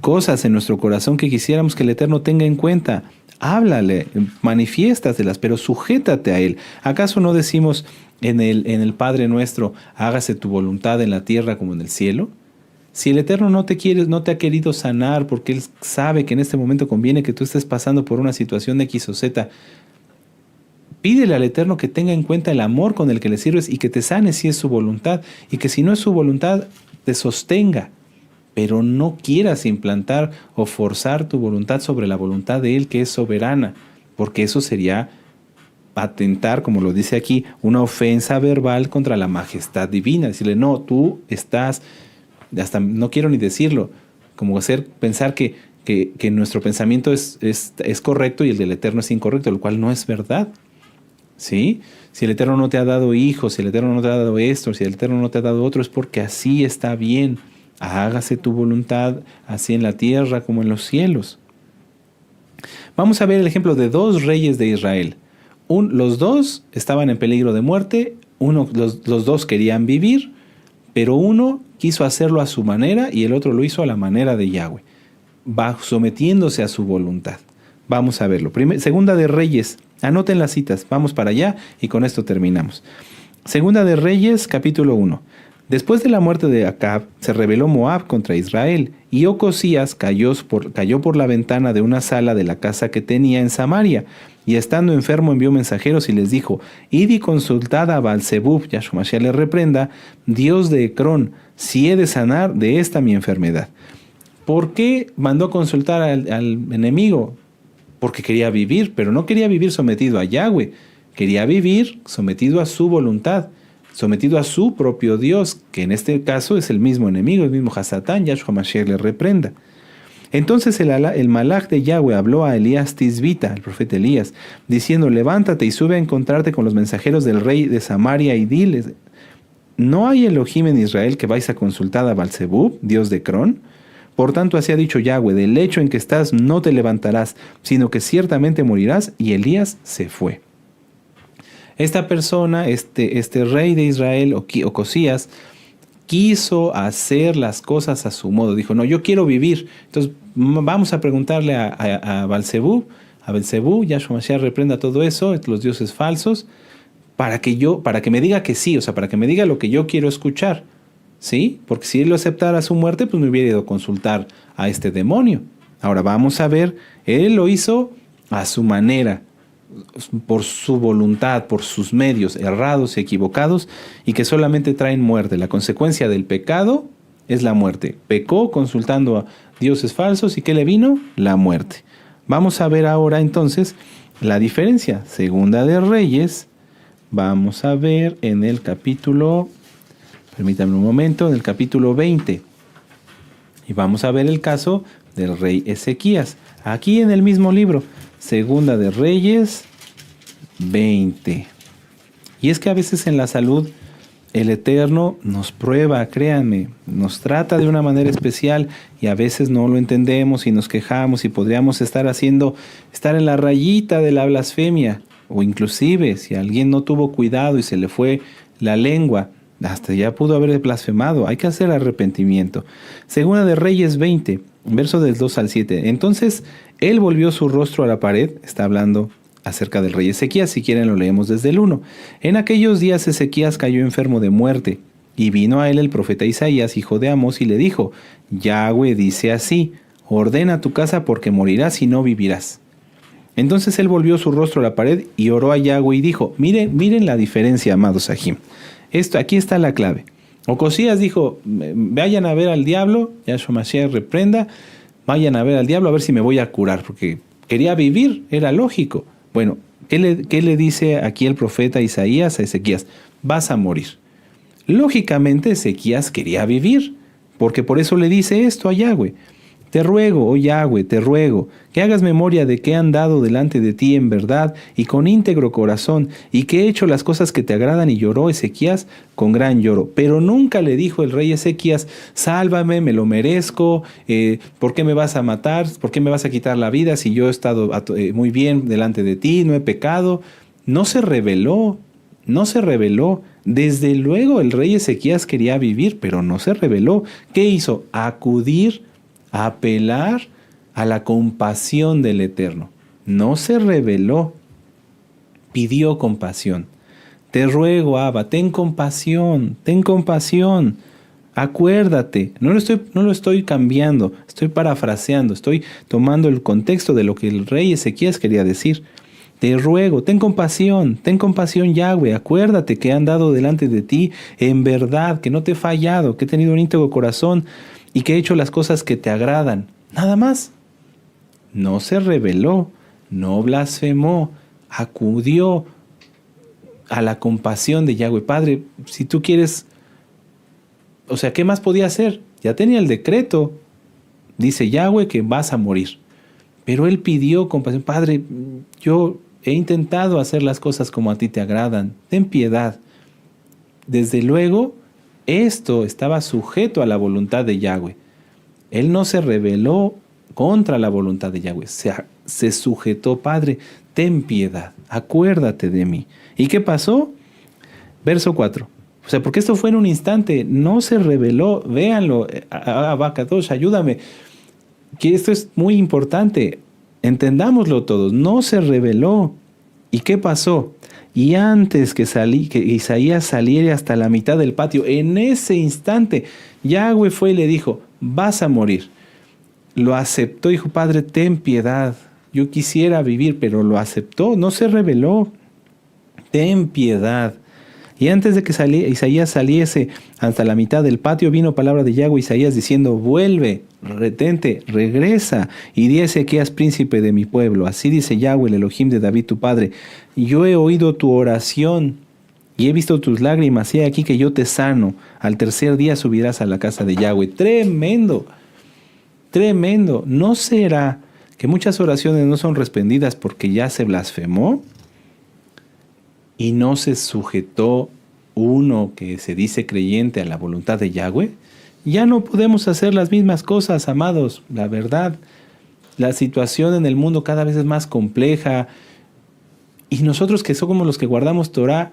cosas en nuestro corazón que quisiéramos que el Eterno tenga en cuenta. Háblale, manifiéstatelas, pero sujétate a Él. ¿Acaso no decimos en el Padre Nuestro, hágase tu voluntad en la tierra como en el cielo? Si el Eterno no te ha querido sanar porque Él sabe que en este momento conviene que tú estés pasando por una situación de X o Z, pídele al Eterno que tenga en cuenta el amor con el que le sirves y que te sane si es su voluntad, y que si no es su voluntad, te sostenga. Pero no quieras implantar o forzar tu voluntad sobre la voluntad de Él, que es soberana, porque eso sería atentar, como lo dice aquí, una ofensa verbal contra la majestad divina. Decirle, no, tú estás, hasta no quiero ni decirlo, como pensar que nuestro pensamiento es correcto y el del Eterno es incorrecto, lo cual no es verdad. ¿Sí? Si el Eterno no te ha dado hijos, si el Eterno no te ha dado esto, si el Eterno no te ha dado otro, es porque así está bien. Hágase tu voluntad, así en la tierra como en los cielos. Vamos a ver el ejemplo de dos reyes de Israel. Los dos estaban en peligro de muerte, los dos querían vivir, pero uno quiso hacerlo a su manera y el otro lo hizo a la manera de Yahweh, sometiéndose a su voluntad. Vamos a verlo. Segunda de Reyes, anoten las citas, vamos para allá y con esto terminamos. Segunda de Reyes, capítulo 1. Después de la muerte de Acab, se rebeló Moab contra Israel, y Ocosías cayó por la ventana de una sala de la casa que tenía en Samaria, y estando enfermo envió mensajeros y les dijo, id y consultad a Baal-Zebub, Yahshua Mashiach le reprenda, Dios de Ecrón, si he de sanar de esta mi enfermedad. ¿Por qué mandó consultar al enemigo? Porque quería vivir, pero no quería vivir sometido a Yahweh, quería vivir sometido a su voluntad, sometido a su propio Dios, que en este caso es el mismo enemigo, el mismo Hasatán, Yahshua Mashiach le reprenda. Entonces el malaj de Yahweh habló a Elías Tisbita, el profeta Elías, diciendo, levántate y sube a encontrarte con los mensajeros del rey de Samaria y diles, ¿no hay Elohim en Israel que vais a consultar a Baal-Zebub, Dios de Ecrón? Por tanto, así ha dicho Yahweh, del lecho en que estás no te levantarás, sino que ciertamente morirás. Y Elías se fue. Esta persona, este rey de Israel, Ocosías, quiso hacer las cosas a su modo. Dijo, no, yo quiero vivir. Entonces, vamos a preguntarle a Baal-Zebub, Yahshua Mashiach reprenda todo eso, los dioses falsos, para que me diga que sí, o sea, para que me diga lo que yo quiero escuchar. ¿Sí? Porque si él lo aceptara su muerte, pues me hubiera ido a consultar a este demonio. Ahora vamos a ver, él lo hizo a su manera, por su voluntad, por sus medios errados y equivocados, y que solamente traen muerte. La consecuencia del pecado es la muerte. Pecó consultando a dioses falsos, ¿y qué le vino? La muerte. Vamos a ver ahora entonces la diferencia. Segunda de Reyes, vamos a ver en el capítulo, permítanme un momento, en el capítulo 20. Y vamos a ver el caso del rey Ezequías. Aquí en el mismo libro, Segunda de Reyes 20. Y es que a veces en la salud el Eterno nos prueba, créanme, nos trata de una manera especial y a veces no lo entendemos y nos quejamos y podríamos estar en la rayita de la blasfemia, o inclusive si alguien no tuvo cuidado y se le fue la lengua, hasta ya pudo haber blasfemado. Hay que hacer arrepentimiento. Segunda de Reyes 20, verso del 2 al 7. Entonces él volvió su rostro a la pared, está hablando acerca del rey Ezequías, si quieren lo leemos desde el 1. En aquellos días Ezequías cayó enfermo de muerte, y vino a él el profeta Isaías, hijo de Amós, y le dijo, Yahweh dice así, ordena tu casa porque morirás y no vivirás. Entonces él volvió su rostro a la pared y oró a Yahweh y dijo, miren la diferencia, amados Sahim. Aquí está la clave. Ocosías dijo, vayan a ver al diablo, Yahshua Mashiach reprenda, vayan a ver al diablo a ver si me voy a curar, porque quería vivir, era lógico. Bueno, ¿qué le dice aquí el profeta Isaías a Ezequías? Vas a morir. Lógicamente Ezequías quería vivir, porque por eso le dice esto a Yahweh. Te ruego, oh Yahweh, te ruego, que hagas memoria de que he andado delante de ti en verdad y con íntegro corazón, y que he hecho las cosas que te agradan. Y lloró Ezequías con gran lloro. Pero nunca le dijo el rey Ezequías, sálvame, me lo merezco, ¿por qué me vas a matar? ¿Por qué me vas a quitar la vida si yo he estado muy bien delante de ti, no he pecado? No se rebeló, no se rebeló. Desde luego el rey Ezequías quería vivir, pero no se rebeló. ¿Qué hizo? Acudir, apelar a la compasión del Eterno. No se rebeló, pidió compasión. Te ruego, Abba, ten compasión, acuérdate. No lo estoy cambiando, estoy parafraseando, estoy tomando el contexto de lo que el rey Ezequías quería decir. Te ruego, ten compasión, Yahweh, acuérdate que he andado delante de ti en verdad, que no te he fallado, que he tenido un íntegro corazón y que he hecho las cosas que te agradan. Nada más. No se rebeló, no blasfemó, acudió a la compasión de Yahweh. Padre, si tú quieres, o sea, ¿qué más podía hacer? Ya tenía el decreto. Dice Yahweh que vas a morir. Pero él pidió compasión. Padre, yo he intentado hacer las cosas como a ti te agradan. Ten piedad. Desde luego, esto estaba sujeto a la voluntad de Yahweh. Él no se rebeló contra la voluntad de Yahweh. Se sujetó, Padre, ten piedad, acuérdate de mí. ¿Y qué pasó? Verso 4. O sea, porque esto fue en un instante, no se rebeló. Véanlo, Abacadosh, ayúdame. Que esto es muy importante. Entendámoslo todos. No se rebeló. ¿Y qué pasó? Y antes que Isaías saliera hasta la mitad del patio, en ese instante, Yahweh fue y le dijo, vas a morir. Lo aceptó, dijo, Padre, ten piedad. Yo quisiera vivir, pero lo aceptó, no se rebeló. Ten piedad. Y antes de que Isaías saliese hasta la mitad del patio, vino palabra de Yahweh a Isaías diciendo, vuelve, retente, regresa, y di a Ezequías príncipe de mi pueblo. Así dice Yahweh, el Elohim de David tu padre. Yo he oído tu oración y he visto tus lágrimas, y he aquí que yo te sano. Al tercer día subirás a la casa de Yahweh. Tremendo, tremendo. ¿No será que muchas oraciones no son respondidas porque ya se blasfemó? ¿Y no se sujetó uno que se dice creyente a la voluntad de Yahweh? Ya no podemos hacer las mismas cosas, amados. La verdad, la situación en el mundo cada vez es más compleja. Y nosotros que somos los que guardamos Torah,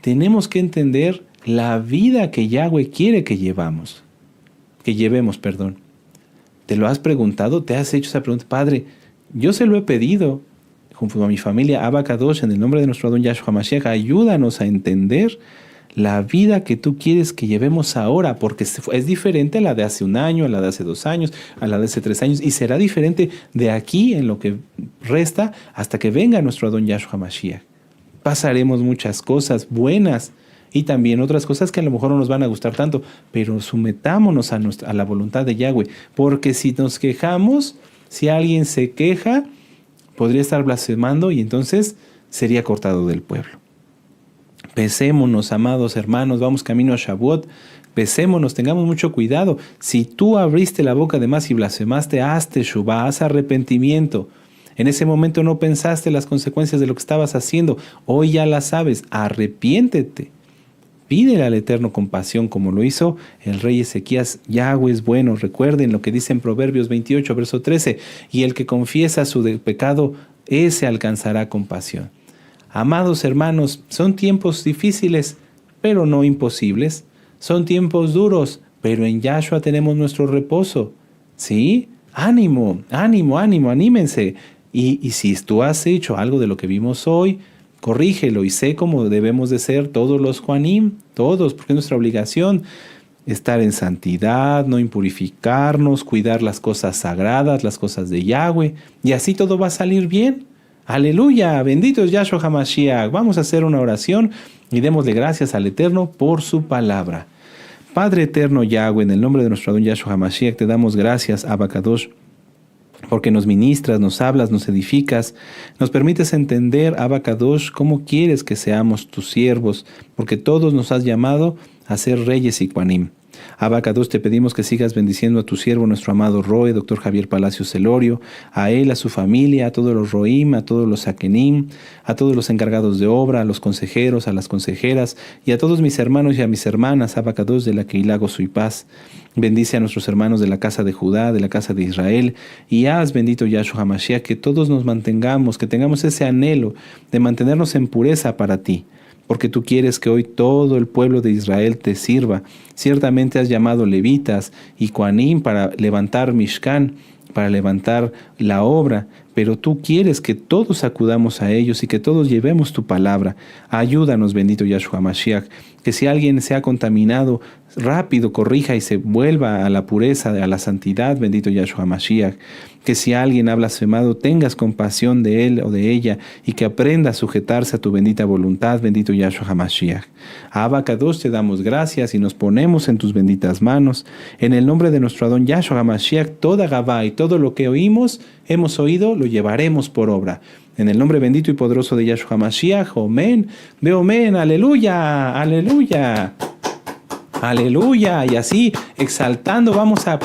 tenemos que entender la vida que Yahweh quiere que llevemos. ¿Te lo has preguntado? ¿Te has hecho esa pregunta? Padre, yo se lo he pedido. Junto a mi familia, Abacadosh, en el nombre de nuestro Adón Yahshua Mashiach, ayúdanos a entender la vida que tú quieres que llevemos ahora, porque es diferente a la de hace un año, a la de hace 2 años, a la de hace 3 años, y será diferente de aquí en lo que resta hasta que venga nuestro Adón Yahshua Mashiach. Pasaremos muchas cosas buenas y también otras cosas que a lo mejor no nos van a gustar tanto, pero sometámonos a la voluntad de Yahweh, porque si nos quejamos, si alguien se queja, podría estar blasfemando y entonces sería cortado del pueblo. Pesémonos, amados hermanos, vamos camino a Shavuot, pesémonos, tengamos mucho cuidado. Si tú abriste la boca de más y blasfemaste, haz teshuvá, haz arrepentimiento. En ese momento no pensaste las consecuencias de lo que estabas haciendo, hoy ya las sabes, arrepiéntete. Pídele al Eterno compasión como lo hizo el rey Ezequías. Yahweh es bueno. Recuerden lo que dice en Proverbios 28, verso 13. Y el que confiesa su pecado, ese alcanzará compasión. Amados hermanos, son tiempos difíciles, pero no imposibles. Son tiempos duros, pero en Yahshua tenemos nuestro reposo. ¿Sí? Ánimo, anímense. Y si tú has hecho algo de lo que vimos hoy, corrígelo y sé cómo debemos de ser todos los Juanim, todos, porque es nuestra obligación estar en santidad, no impurificarnos, cuidar las cosas sagradas, las cosas de Yahweh, y así todo va a salir bien. Aleluya, bendito es Yahshua HaMashiach. Vamos a hacer una oración y démosle gracias al Eterno por su palabra. Padre eterno Yahweh, en el nombre de nuestro Adón Yahshua HaMashiach, te damos gracias, Abba Kadosh, porque nos ministras, nos hablas, nos edificas, nos permites entender, Abba Kadosh, cómo quieres que seamos tus siervos, porque todos nos has llamado a ser reyes y Kohanim. Abba Kadosh, te pedimos que sigas bendiciendo a tu siervo, nuestro amado Roe, doctor Javier Palacios Celorio, a él, a su familia, a todos los Roim, a todos los Sakenim, a todos los encargados de obra, a los consejeros, a las consejeras, y a todos mis hermanos y a mis hermanas, Abba Kadosh, de la Keilah Gozo y Paz. Bendice a nuestros hermanos de la casa de Judá, de la casa de Israel, y haz, bendito Yahshua HaMashiach, que todos nos mantengamos, que tengamos ese anhelo de mantenernos en pureza para ti, porque tú quieres que hoy todo el pueblo de Israel te sirva. Ciertamente has llamado levitas y Kohanim para levantar Mishkan, para levantar la obra, pero tú quieres que todos acudamos a ellos y que todos llevemos tu palabra. Ayúdanos, bendito Yahshua Mashiach, que si alguien se ha contaminado, rápido corrija y se vuelva a la pureza, a la santidad, bendito Yahshua Mashiach. Que si alguien ha blasfemado, tengas compasión de él o de ella y que aprenda a sujetarse a tu bendita voluntad, bendito Yahshua HaMashiach. A Abba Kadosh te damos gracias y nos ponemos en tus benditas manos. En el nombre de nuestro Adón Yahshua HaMashiach, toda Gabá y todo lo que hemos oído, lo llevaremos por obra. En el nombre bendito y poderoso de Yahshua HaMashiach, amén, ve amén, aleluya, aleluya, aleluya. Y así, exaltando, vamos a